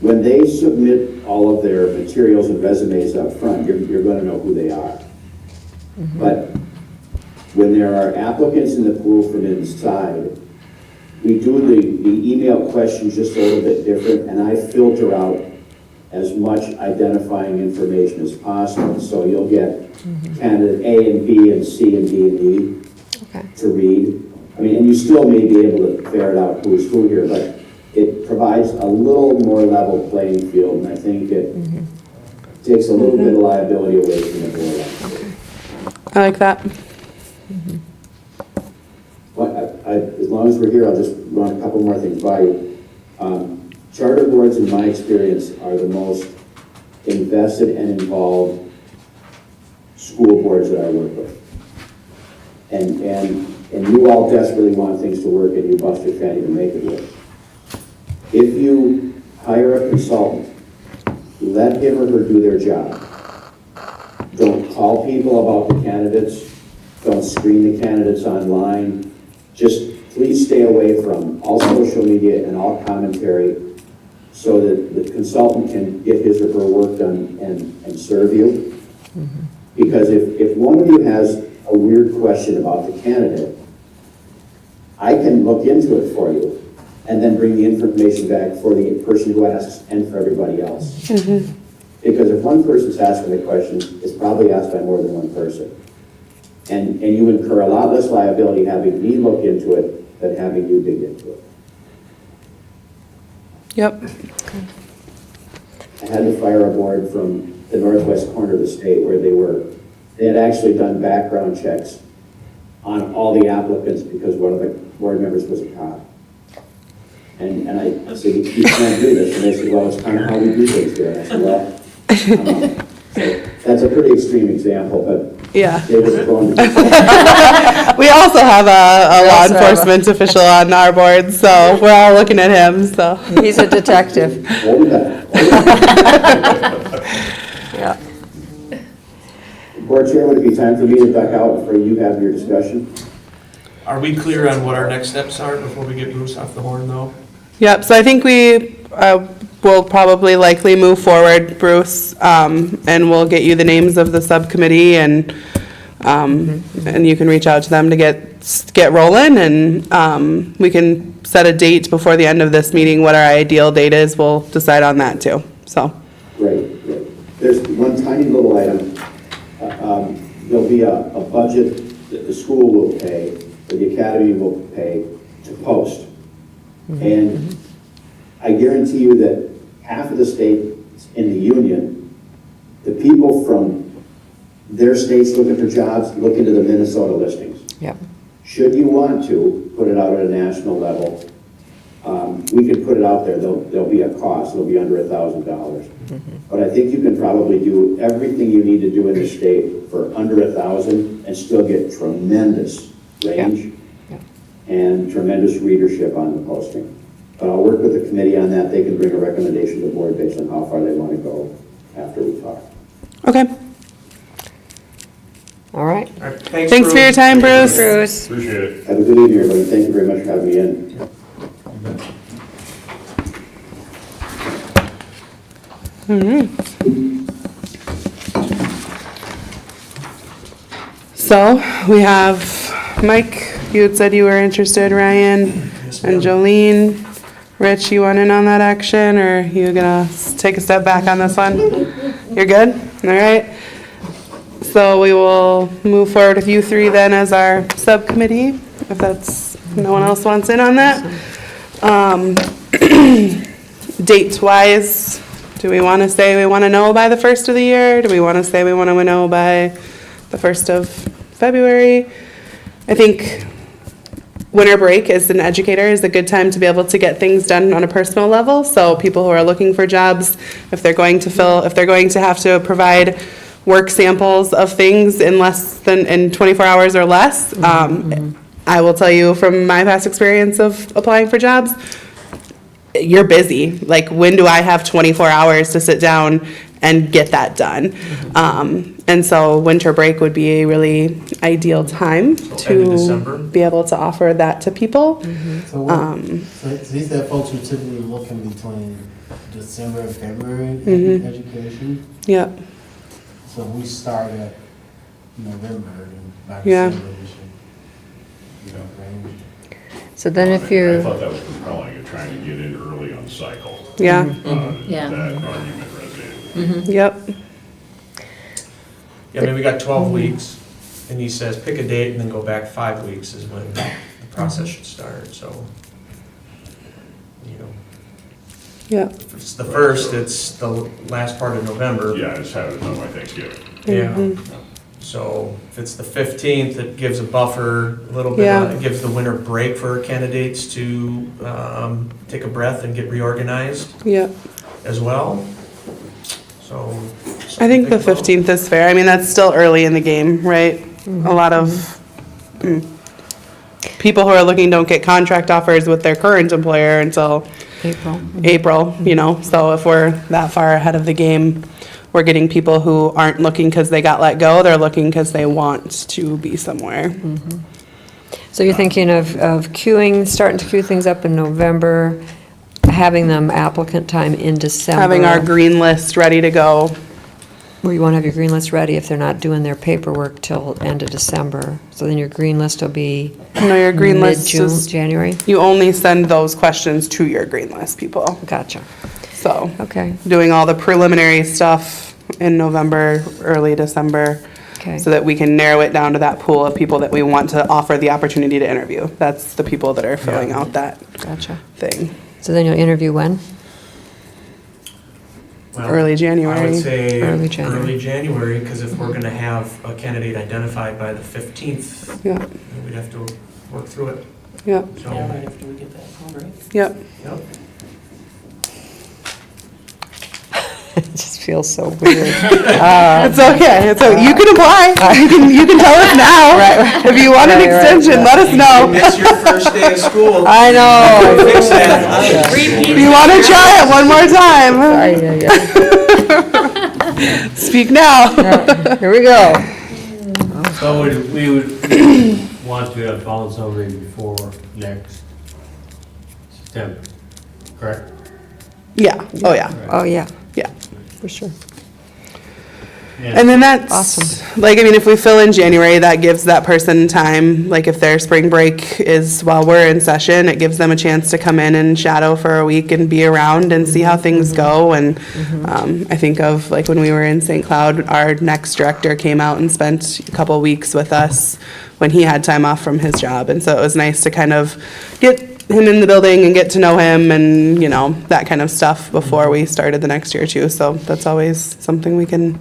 they submit all of their materials and resumes up front, you're going to know who they are. But when there are applicants in the pool from inside, we do the email questions just a little bit different, and I filter out as much identifying information as possible. So you'll get candidate A and B and C and D and E to read. I mean, and you still may be able to ferret out who's who here, but it provides a little more level playing field, and I think it takes a little bit of liability away from the board. I like that. Well, as long as we're here, I'll just run a couple more things by you. Charter boards, in my experience, are the most invested and involved school boards that I work with. And you all desperately want things to work, and you bust your fanny to make it work. If you hire a consultant, let him or her do their job. Don't call people about the candidates. Don't screen the candidates online. Just please stay away from all social media and all commentary so that the consultant can get his or her work done and serve you. Because if one of you has a weird question about the candidate, I can look into it for you and then bring the information back for the person who asks and for everybody else. Because if one person's asking the question, it's probably asked by more than one person. And you incur a lot less liability having me look into it than having you dig into it. Yep. I had to fire a board from the northwest corner of the state where they had actually done background checks on all the applicants because one of the board members was a cop. And I said, you can't do this. And they said, well, it's kind of how we do things here. And I said, well, so that's a pretty extreme example, but Yeah. they were going to We also have a law also have a- enforcement official on our board, so we're all looking at him, so. He's a detective. hold it back. Yeah. Board Chair, would it be time for me to duck out before you have your discussion? Are we clear on what our next steps are before we get Bruce off the horn, though? Yep, so I think we will probably likely move forward, Bruce, and we'll get you the names of the subcommittee and you can reach out to them to get rolling, and we can set a date before the end of this meeting. What our ideal date is, we'll decide on that too, so. Great. There's one tiny little item. There'll be a budget that the school will pay, or the academy will pay to post. And I guarantee you that half of the states in the union, the people from their states looking for jobs look into the Minnesota listings. Yep. Should you want to put it out at a national level, we could put it out there. There'll be a cost. It'll be under $1,000. But I think you can probably do everything you need to do in the state for under $1,000 and still get tremendous range and tremendous readership on the posting. But I'll work with the committee on that. They can bring a recommendation to the board based on how far they want to go after we talk. Okay, All right. All right, thanks for your time, Bruce. Bruce. Appreciate it. Have a good evening, everybody. Thank you very much for having me in. So we have Mike, you had said you were interested, Ryan, and Jolene. Rich, you want in on that action, or you gonna take a step back on this one? You're good? All right. So we will move forward with you three then as our subcommittee, if no one else wants in on that. Date-wise, do we want to say we want to know by the first of the year? Do we want to say we want to know by the 1st of February? I think winter break as an educator is a good time to be able to get things done on a personal level. So people who are looking for jobs, if they're going to have to provide work samples of things in 24 hours or less, I will tell you from my past experience of applying for jobs, you're busy. Like, when do I have 24 hours to sit down and get that done? And so winter break would be a really ideal time So end of December? to be able to offer that to people. So these are folks who typically looking between December and February in education. Yep. So we start at November and by Yeah. December we should, range. So then if I you, thought that was compelling, of trying to get in early on the cycle. Yeah. Yeah. That argument resonated. Yep. Yeah, I mean, we got 12 weeks, and he says, pick a date and then go back 5 weeks is when the process should start, so. Yep. If it's the first, it's the last part of November. Yeah, just have it done by Thanksgiving. Yeah. So if it's the 15th, it gives a buffer, a little bit, Yeah. it gives the winter break for candidates to take a breath and get reorganized Yep. as well. So. I think the 15th is fair. I mean, that's still early in the game, right? A lot of people who are looking don't get contract offers with their current employer until April, so if we're that far ahead of the game, we're getting people who aren't looking because they got let go, they're looking because they want to be somewhere. so you're thinking of starting to queue things up in November, having them applicant time in December. Having our green list ready to go. Well, you won't have your green list ready if they're not doing their paperwork till end of December. So then your green list will be No, your green list mid-June, is, January? you only send those questions to your green list people. Gotcha. So, Okay, doing all the preliminary stuff in November, early December, okay. so that we can narrow it down to that pool of people that we want to offer the opportunity to interview. That's the people that are filling out that Gotcha. thing. So then you'll interview when? Well, Early January. I would say Early January. early January, because if we're gonna have a candidate identified by the 15th, Yeah, then we'd have to work through it. yeah, So, after we get that home break. yep. yep. It just feels so weird. It's okay. You can apply. You can tell us now. If you want an Right, right, extension, let us know. Miss your first day of school. I know. Fix that. If you want to try it one more time, Ay, speak now. Here we go. So we would want to have found somebody before next September, correct? Yeah. Oh, yeah. Oh, yeah, Yeah. for sure. And then that's, Awesome. like, I mean, if we fill in January, that gives that person time, like, if their spring break is while we're in session, it gives them a chance to come in and shadow for a week and be around and see how things go. And I think of, like, when we were in St. Cloud, our next director came out and spent a couple weeks with us when he had time off from his job. And so it was nice to kind of get him in the building and get to know him and, that kind of stuff before we started the next year too. So that's always something we can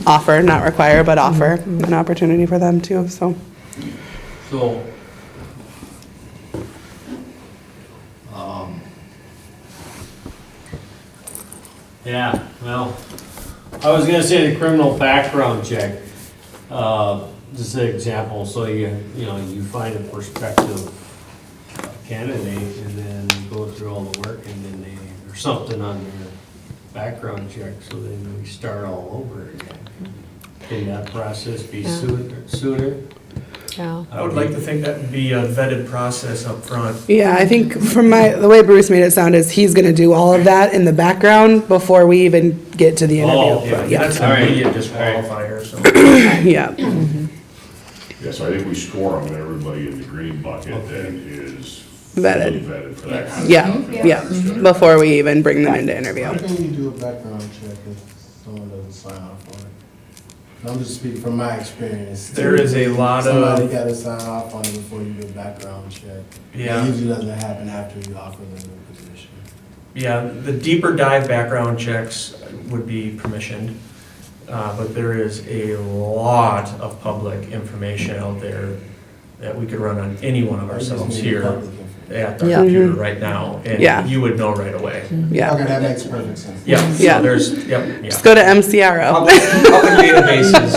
offer, not require, but offer an opportunity for them too, so. So, yeah, well, I was gonna say the criminal background check, just an example, so you find a prospective candidate and then go through all the work and then there's something on their background check, so then we start all over again. Can that process be Yeah. sooner? Yeah. I would like to think that would be a vetted process up front. Yeah, I think from the way Bruce made it sound is he's gonna do all of that in the background before we even get to the Oh, interview. Yeah, But yeah, that's All an right. immediate disqualifier, so. yeah, Yeah, so I think we score them, and everybody in the green bucket then is Vetted. fully vetted for that kind of yeah, stuff. yeah, before we even bring them into interview. How can you do a background check if someone doesn't sign off on it? I'm just speaking from my experience. There is a lot Somebody of, gotta sign off on it before you do a background check. Yeah. It usually doesn't happen after you offer them the position. Yeah, the deeper dive background checks would be permissioned, but there is a lot of public information out there that we could run on any one of ourselves here at our Yeah. computer right now, Yeah. and you would know right away. Yeah. Okay, that makes perfect sense. Yeah, Yeah. so there's, yep, yeah. Just go to MCRO. Public databases,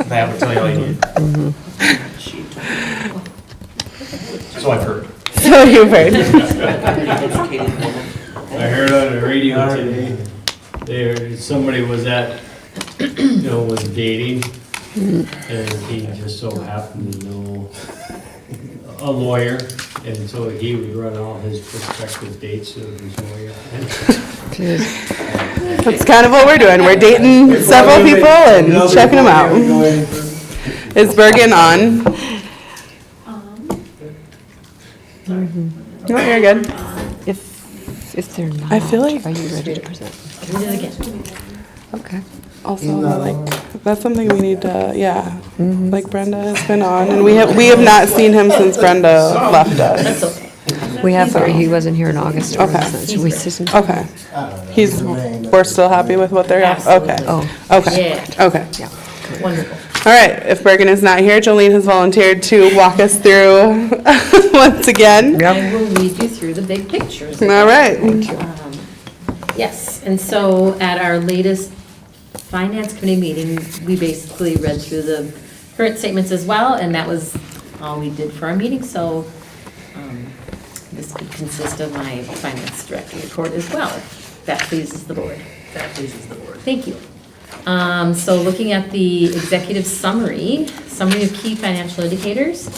that would tell you all you need. So I've heard. So you've heard. Educated woman. I heard on the radio today, somebody was was dating, and he just so happened to know a lawyer, and so he would run all his prospective dates of his lawyer. That's kind of what we're doing. We're dating several people and checking them out. Is Bergen on? No, you're good. If they're not, I feel like- are you ready to present? Read it again. Okay. Also, like, that's something we need to, yeah. Like Brenda has been on, and we have not seen him since Brenda left us. That's okay. We have, he wasn't here in August. Okay. Should we see some? Okay. I don't know. We're still happy with what they're, okay. Oh, Okay, Yeah, okay. wonderful. All right, if Bergen is not here, Jolene has volunteered to walk us through once again. I will lead you through the big pictures. All right. Yes, and so at our latest finance committee meeting, we basically read through the current statements as well, and that was all we did for our meeting, so this could consist of my finance director report as well, if that pleases the board. That pleases the board. Thank you. So looking at the executive summary of key financial indicators,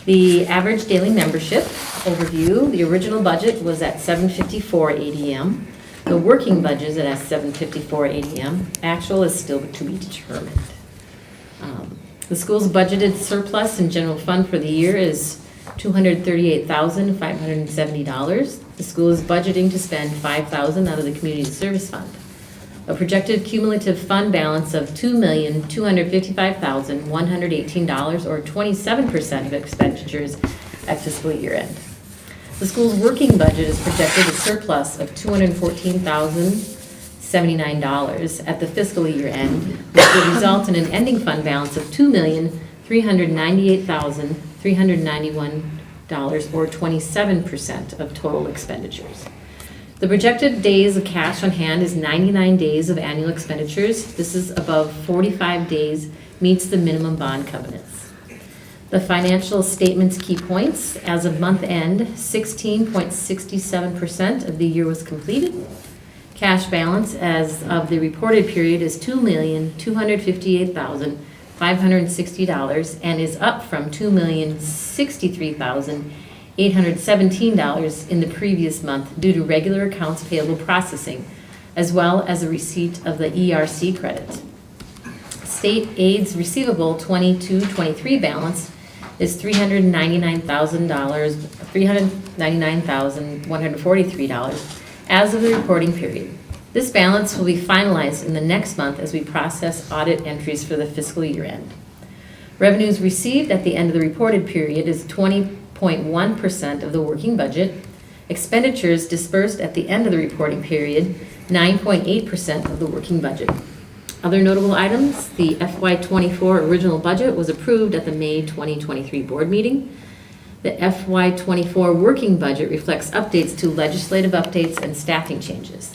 the average daily membership overview, the original budget was at $754 ADM. The working budget is at $754 ADM. Actual is still to be determined. The school's budgeted surplus in general fund for the year is $238,570. The school is budgeting to spend $5,000 out of the community service fund. A projected cumulative fund balance of $2,255,118, or 27% of expenditures at fiscal year end. The school's working budget is projected a surplus of $214,079 at the fiscal year end, which will result in an ending fund balance of $2,398,391, or 27% of total expenditures. The projected days of cash on hand is 99 days of annual expenditures. This is above 45 days, meets the minimum bond covenants. The financial statements key points, as of month end, 16.67% of the year was completed. Cash balance as of the reported period is $2,258,560 and is up from $2,063,817 in the previous month due to regular accounts payable processing, as well as a receipt of the ERC credit. State aids receivable 22-23 balance is $399,143 as of the reporting period. This balance will be finalized in the next month as we process audit entries for the fiscal year end. Revenues received at the end of the reported period is 20.1% of the working budget. Expenditures dispersed at the end of the reporting period, 9.8% of the working budget. Other notable items, the FY24 original budget was approved at the May 2023 board meeting. The FY24 working budget reflects updates to legislative updates and staffing changes.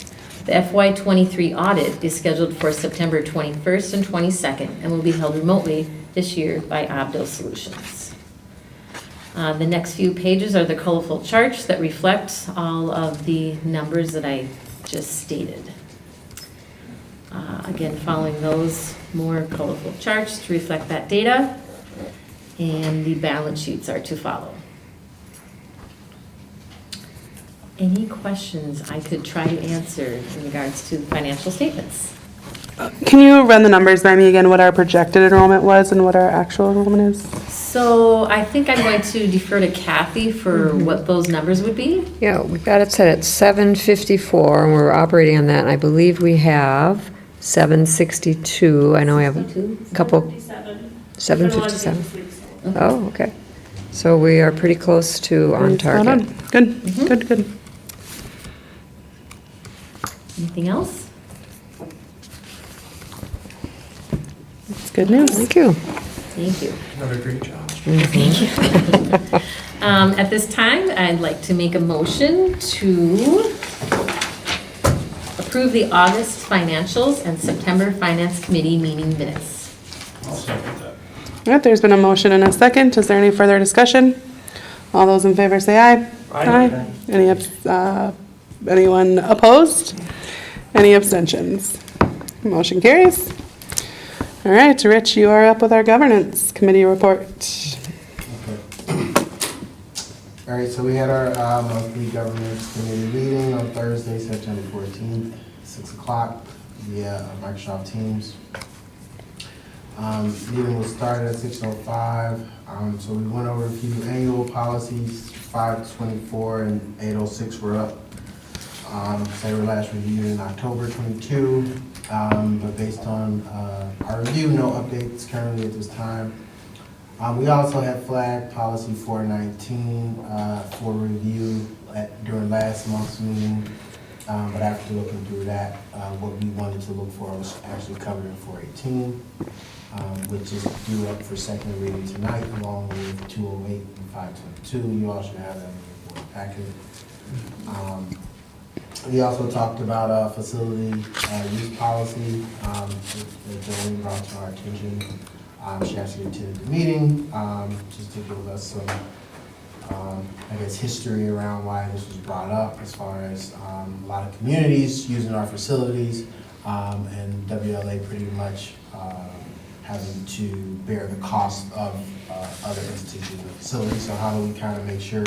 The FY23 audit is scheduled for September 21st and 22nd and will be held remotely this year by Abdo Solutions. The next few pages are the colorful charts that reflect all of the numbers that I just stated. Again, following those more colorful charts to reflect that data, and the balance sheets are to follow. Any questions I could try to answer in regards to financial statements? Can you run the numbers by me again, what our projected enrollment was and what our actual enrollment is? So I think I'm going to defer to Kathy for what those numbers would be. Yeah, we've got it set at 754, and we're operating on that, and I believe we have 762. I know we have a couple. 757. Oh, okay. So we are pretty close to on Spot target. on. Good, good, good. Anything else? It's good news. Thank you. Thank you. Another great job. Thank you. At this time, I'd like to make a motion to approve the August financials and September Finance Committee meeting minutes. I'll second that. All right, there's been a motion and a second. Is there any further discussion? All those in favor say aye. Aye. Anyone opposed? Any abstentions? Motion carries. All right, Rich, you are up with our governance committee report. All right, so we had our monthly governance committee meeting on Thursday, September 14th, 6 o'clock via Microsoft Teams. Meeting was started at 6:05. So we went over a few annual policies, 524 and 806 were up. They were last reviewed in October 22, but based on our review, no updates currently at this time. We also had flagged policy 419 for review during last month's meeting, but after looking through that, what we wanted to look for was actually covered in 418, which is due up for second reading tonight, along with 208 and 522. You all should have that in your board packet. We also talked about facility use policy that Jolene brought to our attention. She actually attended the meeting just to give us some, I guess, history around why this was brought up, as far as a lot of communities using our facilities, and WLA pretty much having to bear the cost of other institutions and facilities. So how do we kind of make sure,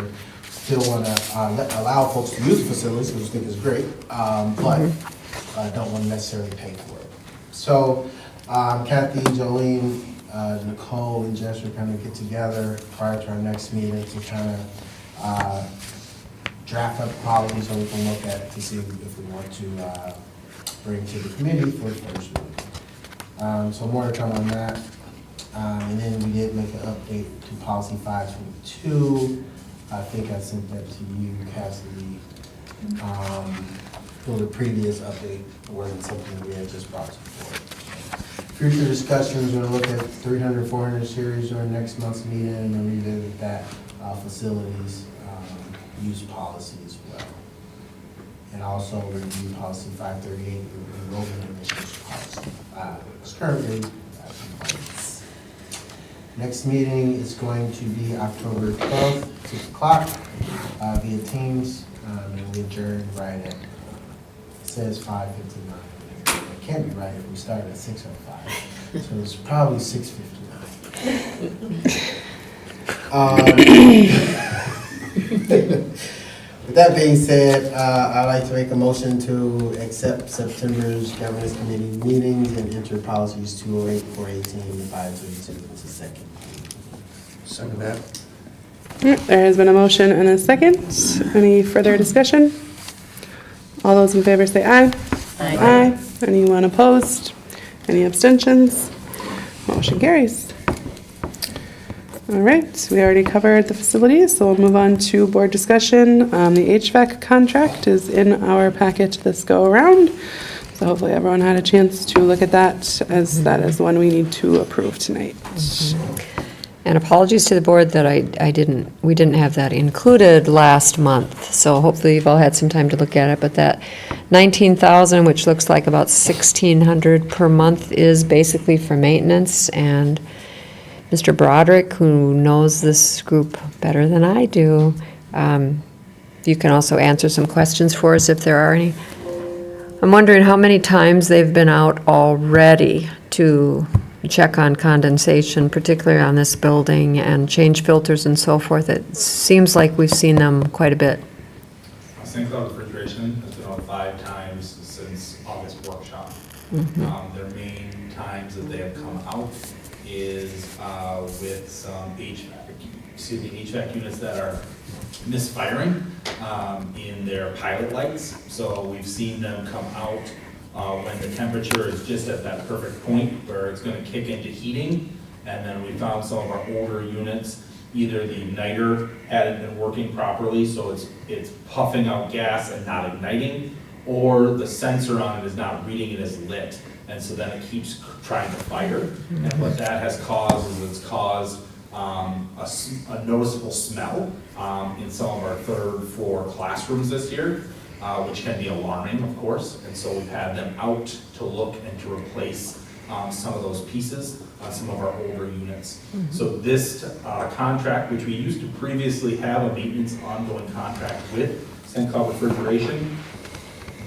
still want to allow folks to use the facilities, which I think is great, but don't want to necessarily pay for it. So Kathy, Jolene, Nicole, and Jess are kind of get together prior to our next meeting to kind of draft up policy so we can look at to see if we want to bring to the committee for first reading. So more to come on that. And then we did make an update to policy 522. I think I sent that to you, Cassidy. For the previous update, wasn't something we had just brought to the board. Future discussions, we're going to look at 300, 400 series during next month's meeting and then revisit that facilities use policy as well. And also review policy 538, enrollment admissions policy. It's currently compliance. Next meeting is going to be October 12th, 6 o'clock via Teams, and we adjourn right at, it says 5:59. It can't be right if we started at 6:05, so it's probably 6:59. With that being said, I'd like to make a motion to accept September's governance committee meetings and enter policies 208, 418, and 532 into second. Second that. There has been a motion and a second. Any further discussion? All those in favor say aye. Aye. Anyone opposed? Any abstentions? Motion carries. All right, we already covered the facilities, so we'll move on to board discussion. The HVAC contract is in our packet this go around, so hopefully everyone had a chance to look at that, as that is one we need to approve tonight. And apologies to the board that we didn't have that included last month. So hopefully you've all had some time to look at it, but that 19,000, which looks like about 1,600 per month, is basically for maintenance. And Mr. Broderick, who knows this group better than I do, you can also answer some questions for us if there are any. I'm wondering how many times they've been out already to check on condensation, particularly on this building, and change filters and so forth. It seems like we've seen them quite a bit. St. Cloud Refrigeration has been out 5 times since August workshop. Their main times that they have come out is with some HVAC units that are misfiring in their pilot lights. So we've seen them come out when the temperature is just at that perfect point where it's going to kick into heating. And then we found some of our older units, either the igniter hadn't been working properly, so it's puffing out gas and not igniting, or the sensor on it is not reading it as lit, and so then it keeps trying to fire. And what that has caused is it's caused a noticeable smell in some of our third floor classrooms this year, which can be alarming, of course. And so we've had them out to look and to replace some of those pieces on some of our older units. So this contract, which we used to previously have a maintenance ongoing contract with St. Cloud Refrigeration,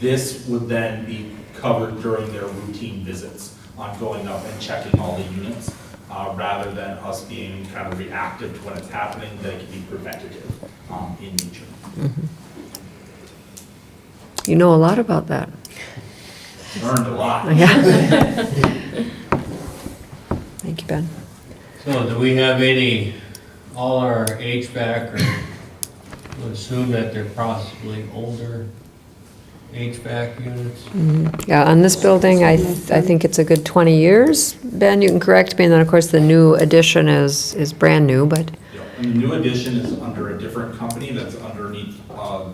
this would then be covered during their routine visits on going up and checking all the units, rather than us being kind of reactive to when it's happening, that it can be preventative in nature. You know a lot about that. Learned a lot. Yeah. Thank you, Ben. So do we have any, all our HVAC, or we'll assume that they're possibly older HVAC units? Yeah, on this building, I think it's a good 20 years. Ben, you can correct me, and then, of course, the new addition is brand new, but, Yeah, and the new addition is under a different company that's underneath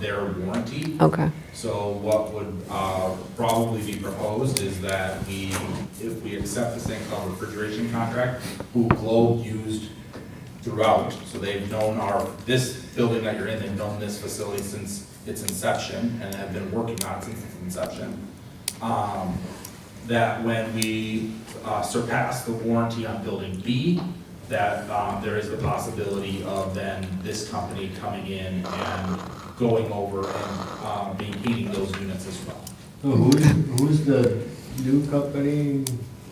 their warranty. okay. So what would probably be proposed is that if we accept the St. Cloud Refrigeration contract, who Globe used throughout, so they've known this building that you're in, they've known this facility since its inception and have been working on it since its inception, that when we surpass the warranty on building B, that there is the possibility of then this company coming in and going over and maintaining those units as well. So who's the new company,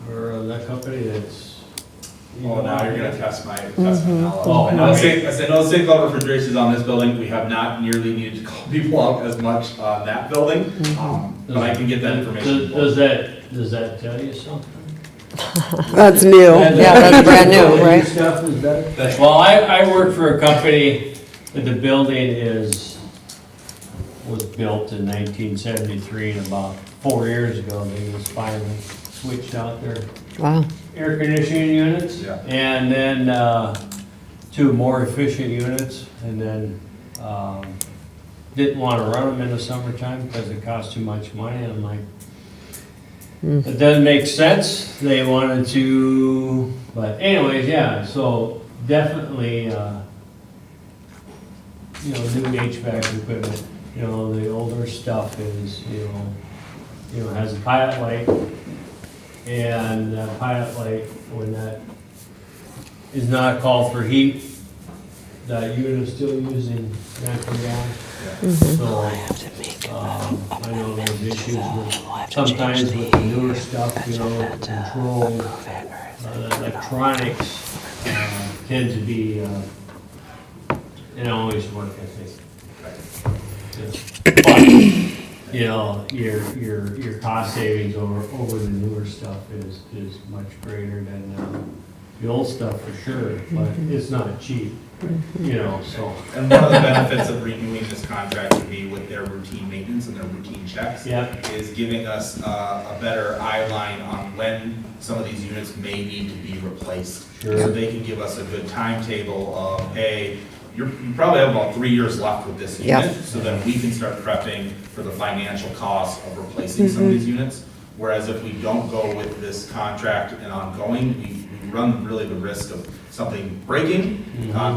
or that company that's? Oh, now you're gonna test my knowledge. Oh, I know St. Cloud Refrigeration is on this building. We have not nearly needed to call people out as much on that building, but I can get that information. Does that tell you something? That's new. Yeah, that's brand new, New right? stuff is better? Well, I work for a company that the building was built in 1973, and about 4 years ago, they just finally switched out their Wow. air conditioning units. Yeah. And then two more efficient units, and then didn't want to run them in the summertime because it cost too much money. And I'm like, it doesn't make sense. They wanted to, but anyways, yeah, so definitely, new HVAC equipment. The older stuff is, has a pilot light, and that pilot light, when that is not called for heat, that unit is still using natural gas. So, I know there's issues with, sometimes with the newer stuff, control, the electronics tend to be, they don't always work, I think. But, your cost savings over the newer stuff is much greater than the old stuff for sure, but it's not cheap, so. And one of the benefits of renewing this contract would be with their routine maintenance and their routine checks. Yeah. Is giving us a better eye line on when some of these units may need to be replaced. Sure. So they can give us a good timetable of, hey, you probably have about 3 years left with this Yeah. unit, so then we can start prepping for the financial cost of replacing some of these units. Whereas if we don't go with this contract and ongoing, we run really the risk of something breaking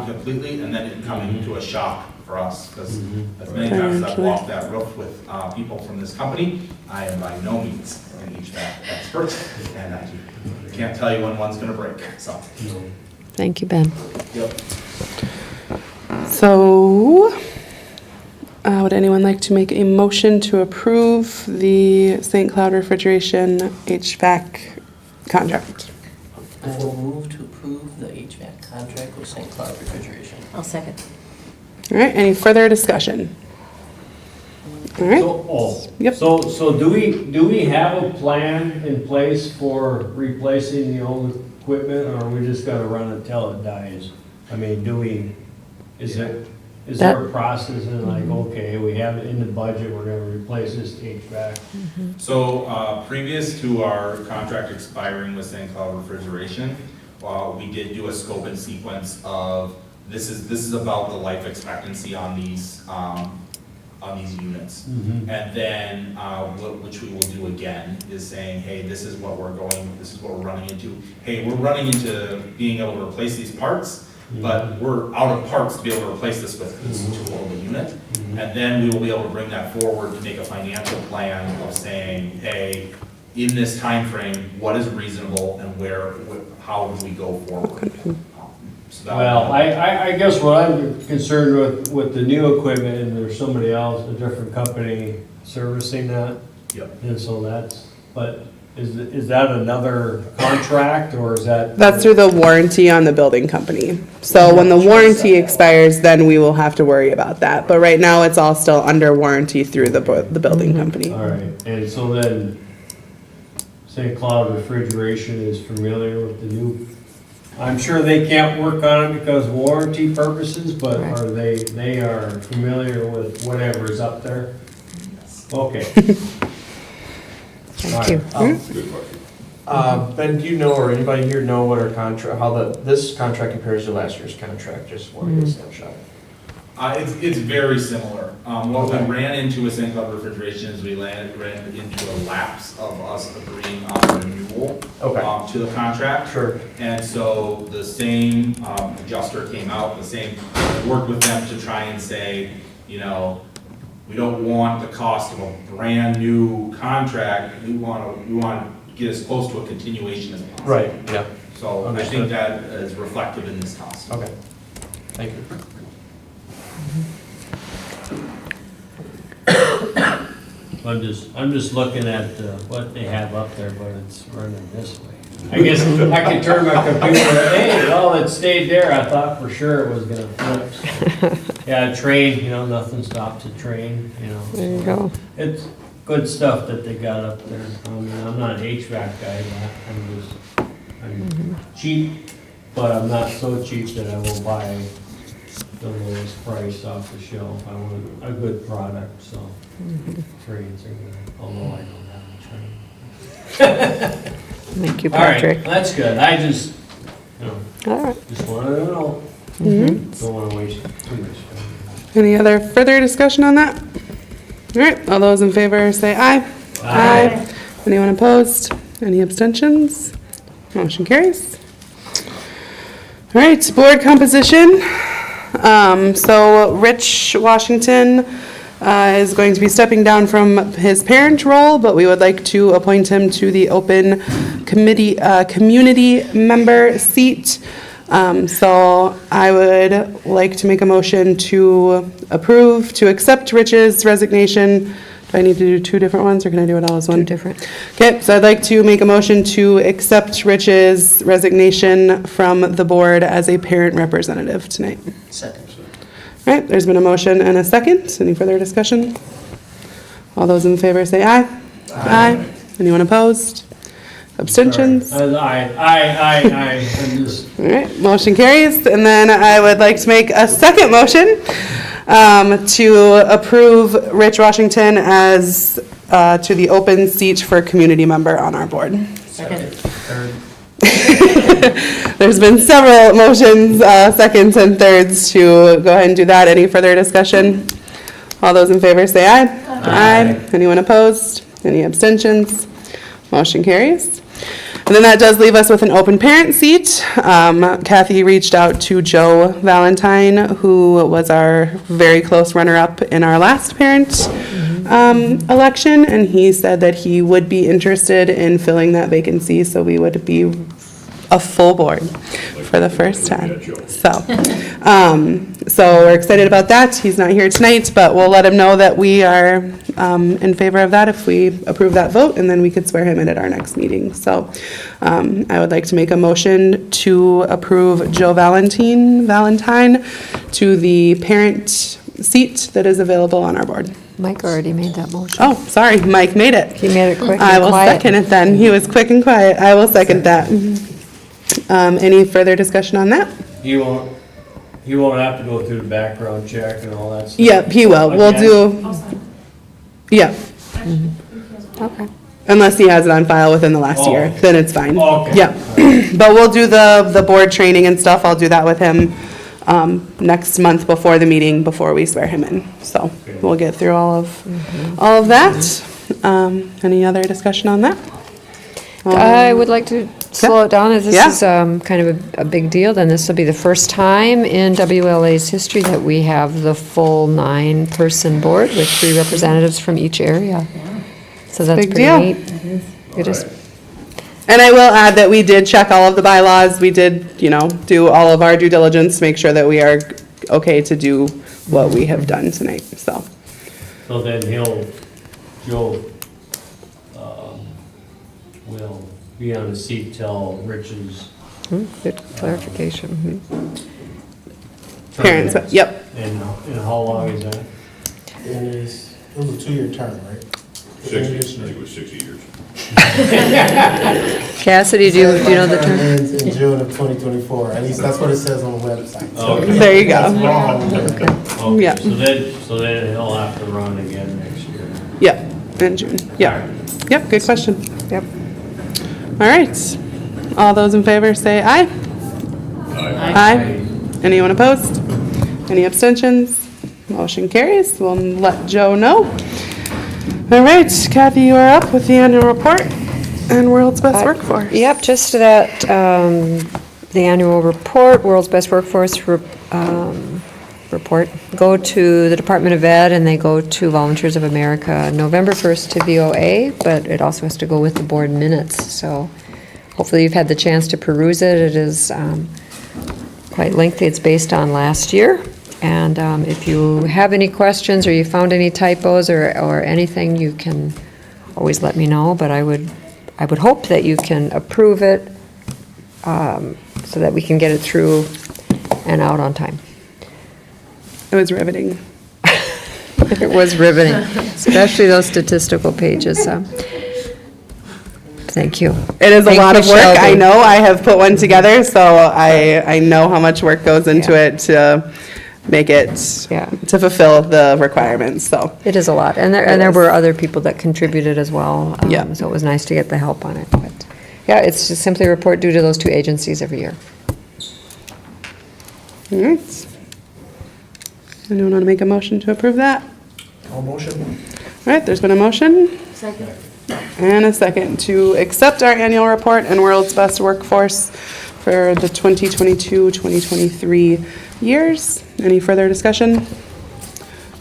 completely and then it coming to a shock for us. Because as many times as I've walked that roof with people from this company, I am by no means an HVAC expert, and I can't tell you when one's gonna break, so. Thank you, Ben. Yep. So, would anyone like to make a motion to approve the St. Cloud Refrigeration HVAC contract? I will move to approve the HVAC contract with St. Cloud Refrigeration. I'll second. All right, any further discussion? All right, Yep. So do we have a plan in place for replacing the old equipment, or are we just gonna run it till it dies? I mean, is there a process and like, okay, we have it in the budget, we're gonna replace this HVAC? So, previous to our contract expiring with St. Cloud Refrigeration, we did do a scope and sequence of, this is about the life expectancy on these on these units. Mhm. And then, which we will do again, is saying, hey, this is what we're running into. Hey, we're running into being able to replace these parts, but we're out of parts to be able to replace this with, because it's too old a unit. And then we will be able to bring that forward to make a financial plan of saying, hey, in this time frame, what is reasonable and how do we go forward? So that Well, would- I guess what I'm concerned with the new equipment, and there's somebody else, a different company servicing that. Yep. And so but is that another contract, or is that? That's through the warranty on the building company. So when the warranty expires, then we will have to worry about that. But right now, it's all still under warranty through the building company. All right, and so then St. Cloud Refrigeration is familiar with the new, I'm sure they can't work on it because of warranty purposes, but Right. are they are familiar with whatever is up there? Okay. Thank you. Good question. Ben, do you know, or anybody here know what our contract, how this contract compares to last year's contract, just for a snapshot? It's very similar. What we Okay. ran into with St. Cloud Refrigeration is we ran into a lapse of us agreeing on renewal Okay. to the contract. Sure. And so the same adjuster came out, worked with them to try and say, we don't want the cost of a brand new contract. We want to get as close to a continuation as possible. Right, yeah, So I Understood. think that is reflective in this cost. okay. Thank you. I'm just looking at what they have up there, but it's running this way. I guess I can turn my computer, hey, well, it stayed there, I thought for sure it was gonna flip. Yeah, train, nothing stops a train, There you so go. it's good stuff that they got up there. I mean, I'm not an HVAC guy, I'm cheap, but I'm not so cheap that I will buy the lowest price off the shelf. I want a good product, so trains are good, although I don't have a train. Thank you, All right, Patrick. that's good. I just, All right. just wanted to know. Mhm. Don't want to waste too much time. Any other further discussion on that? All right, all those in favor say aye. Aye. Anyone opposed? Any abstentions? Motion carries. All right, board composition. So Rich Washington is going to be stepping down from his parent role, but we would like to appoint him to the open community member seat. So I would like to make a motion to accept Rich's resignation. Do I need to do two different ones, or can I do it all as one? Two different. Okay, so I'd like to make a motion to accept Rich's resignation from the board as a parent representative tonight. Second. All right, there's been a motion and a second. Any further discussion? All those in favor say aye. Aye. Anyone opposed? Abstentions? All Aye. I'm just, right, motion carries. And then I would like to make a second motion to approve Rich Washington as to the open seat for community member on our board. Second. Third. There's been several motions, seconds and thirds to go ahead and do that. Any further discussion? All those in favor say aye. Aye. Anyone opposed? Any abstentions? Motion carries. And then that does leave us with an open parent seat. Kathy reached out to Joe Valentine, who was our very close runner-up in our last parent election, and he said that he would be interested in filling that vacancy, so we would be a full board for the first time. So we're excited about that. He's not here tonight, but we'll let him know that we are in favor of that if we approve that vote, and then we could swear him in at our next meeting. So I would like to make a motion to approve Joe Valentine to the parent seat that is available on our board. Mike already made that motion. Oh, sorry, Mike made it. He made it quick I and will quiet. second it then. He was quick and quiet. I will second that. Any further discussion on that? he won't have to go through the background check and all that stuff. Yep, he will. We'll do, yeah, Okay. unless he has it on file within the last Oh. year, then it's fine. Okay. Yeah, but we'll do the board training and stuff. I'll do that with him next month before the meeting, before we swear him in. So we'll get through all of that. Any other discussion on that? I would like to slow it down, as this Yeah. is kind of a big deal. Then this will be the first time in WLA's history that we have the full 9-person board with 3 representatives from each area. So that's Big pretty deal. neat. It is. And I will add that we did check all of the bylaws. We did, do all of our due diligence, make sure that we are okay to do what we have done tonight, so. So then Joe will be on the seat till Rich's. Good clarification. Parents, yep. And how long is that? It was a 2-year term, right? 60, I think it was 60 years. Cassidy, do you know the term? Ends in June of 2024, at least that's what it says on the website. So Okay. There you if that's go. wrong, Okay, Yeah. So then he'll have to run again next year. Yep, in June, yep. Yep, good question. Yep. All right. All those in favor say aye. Aye. Anyone opposed? Any abstentions? Motion carries. We'll let Joe know. All right, Kathy, you are up with the annual report and World's Best Workforce. Yep, just that, the annual report, World's Best Workforce report, go to the Department of Ed, and they go to Volunteers of America November 1st to VOA, but it also has to go with the board minutes. So hopefully you've had the chance to peruse it. It is quite lengthy. It's based on last year. And if you have any questions or you found any typos or anything, you can always let me know. But I would hope that you can approve it so that we can get it through and out on time. It was riveting. It was riveting, especially those statistical pages. Thank you. It is a Thank lot you, of work. I Shelby. know. I have put one together, so I know how much work goes into it to make it, Yeah. to fulfill the requirements, so. It is a lot, and there were other people that contributed as well. Yeah. So it was nice to get the help on it. But yeah, it's just simply a report due to those 2 agencies every year. All right. Anyone want to make a motion to approve that? All motion? All right, there's been a motion. And a second to accept our annual report and World's Best Workforce for the 2022-2023 years. Any further discussion?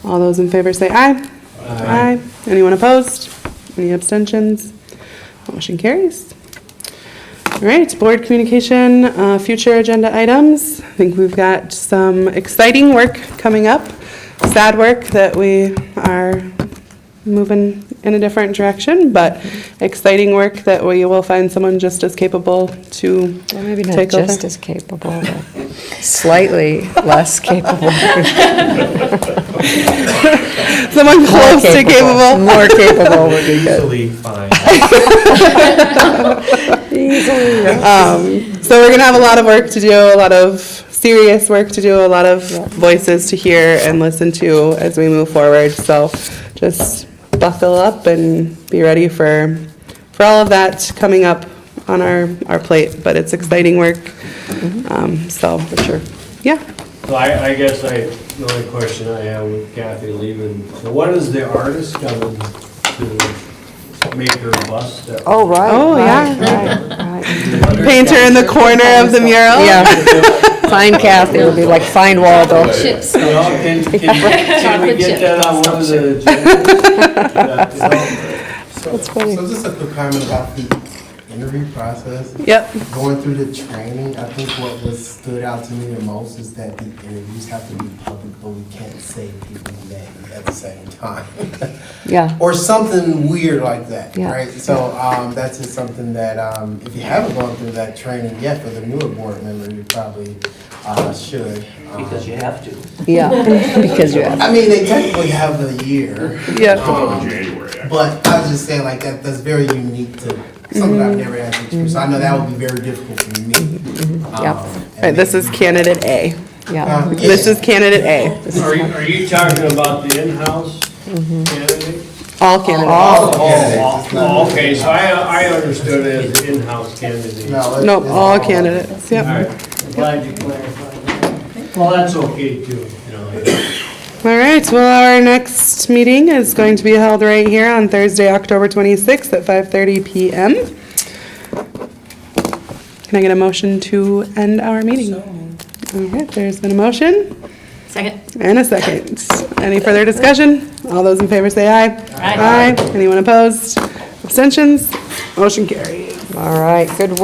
All those in favor say aye. Aye. Anyone opposed? Any abstentions? Motion carries. All right, board communication, future agenda items. I think we've got some exciting work coming up. Sad work that we are moving in a different direction, but exciting work that we will find someone just as capable to Well, maybe not take over. just as capable, but slightly less capable. Someone close to capable. More capable would be good. Easily fine. So we're gonna have a lot of work to do, a lot of serious work to do, a lot of voices to hear and listen to as we move forward. So just buckle up and be ready for all of that coming up on our plate. But it's exciting work. So for sure, yeah. So I guess the only question I have with Kathy leaving, so what is the artist coming to make her bust? Oh, right. Oh, right, yeah. right. Painter in the corner of the mural. Yeah. Find Kathy, it'll be like find Waldo. Chips. Well, can we get that on one of the agendas? So just a quick comment about the interview process. Yep. Going through the training, I think what was stood out to me the most is that the interviews have to be public, but we can't say people's names at the same time. Yeah. Or something weird like that, Yeah. right? So that's just something that if you haven't gone through that training yet for the newer board member, you probably should. Because you have to. Yeah, because you have. I mean, they technically have a year. Yep. January, actually. But I was just saying, like, that's very unique to something I've never had to experience. So I know that would be very difficult for me. Yep. All right, this is candidate A. Yeah. This is candidate A. Are you talking about the in-house candidate? All candidates. Oh, okay, so I understood it as an in-house candidate. All No, Nope, all candidates, yep. right, I'm glad you clarified that. Well, that's okay too, you know. All right, well, our next meeting is going to be held right here on Thursday, October 26th at 5:30 PM. Can I get a motion to end our meeting? All right, there's been a motion Second. and a second. Any further discussion? All those in favor say aye. Aye. Anyone opposed? Abstentions? Motion carries. All right, good work.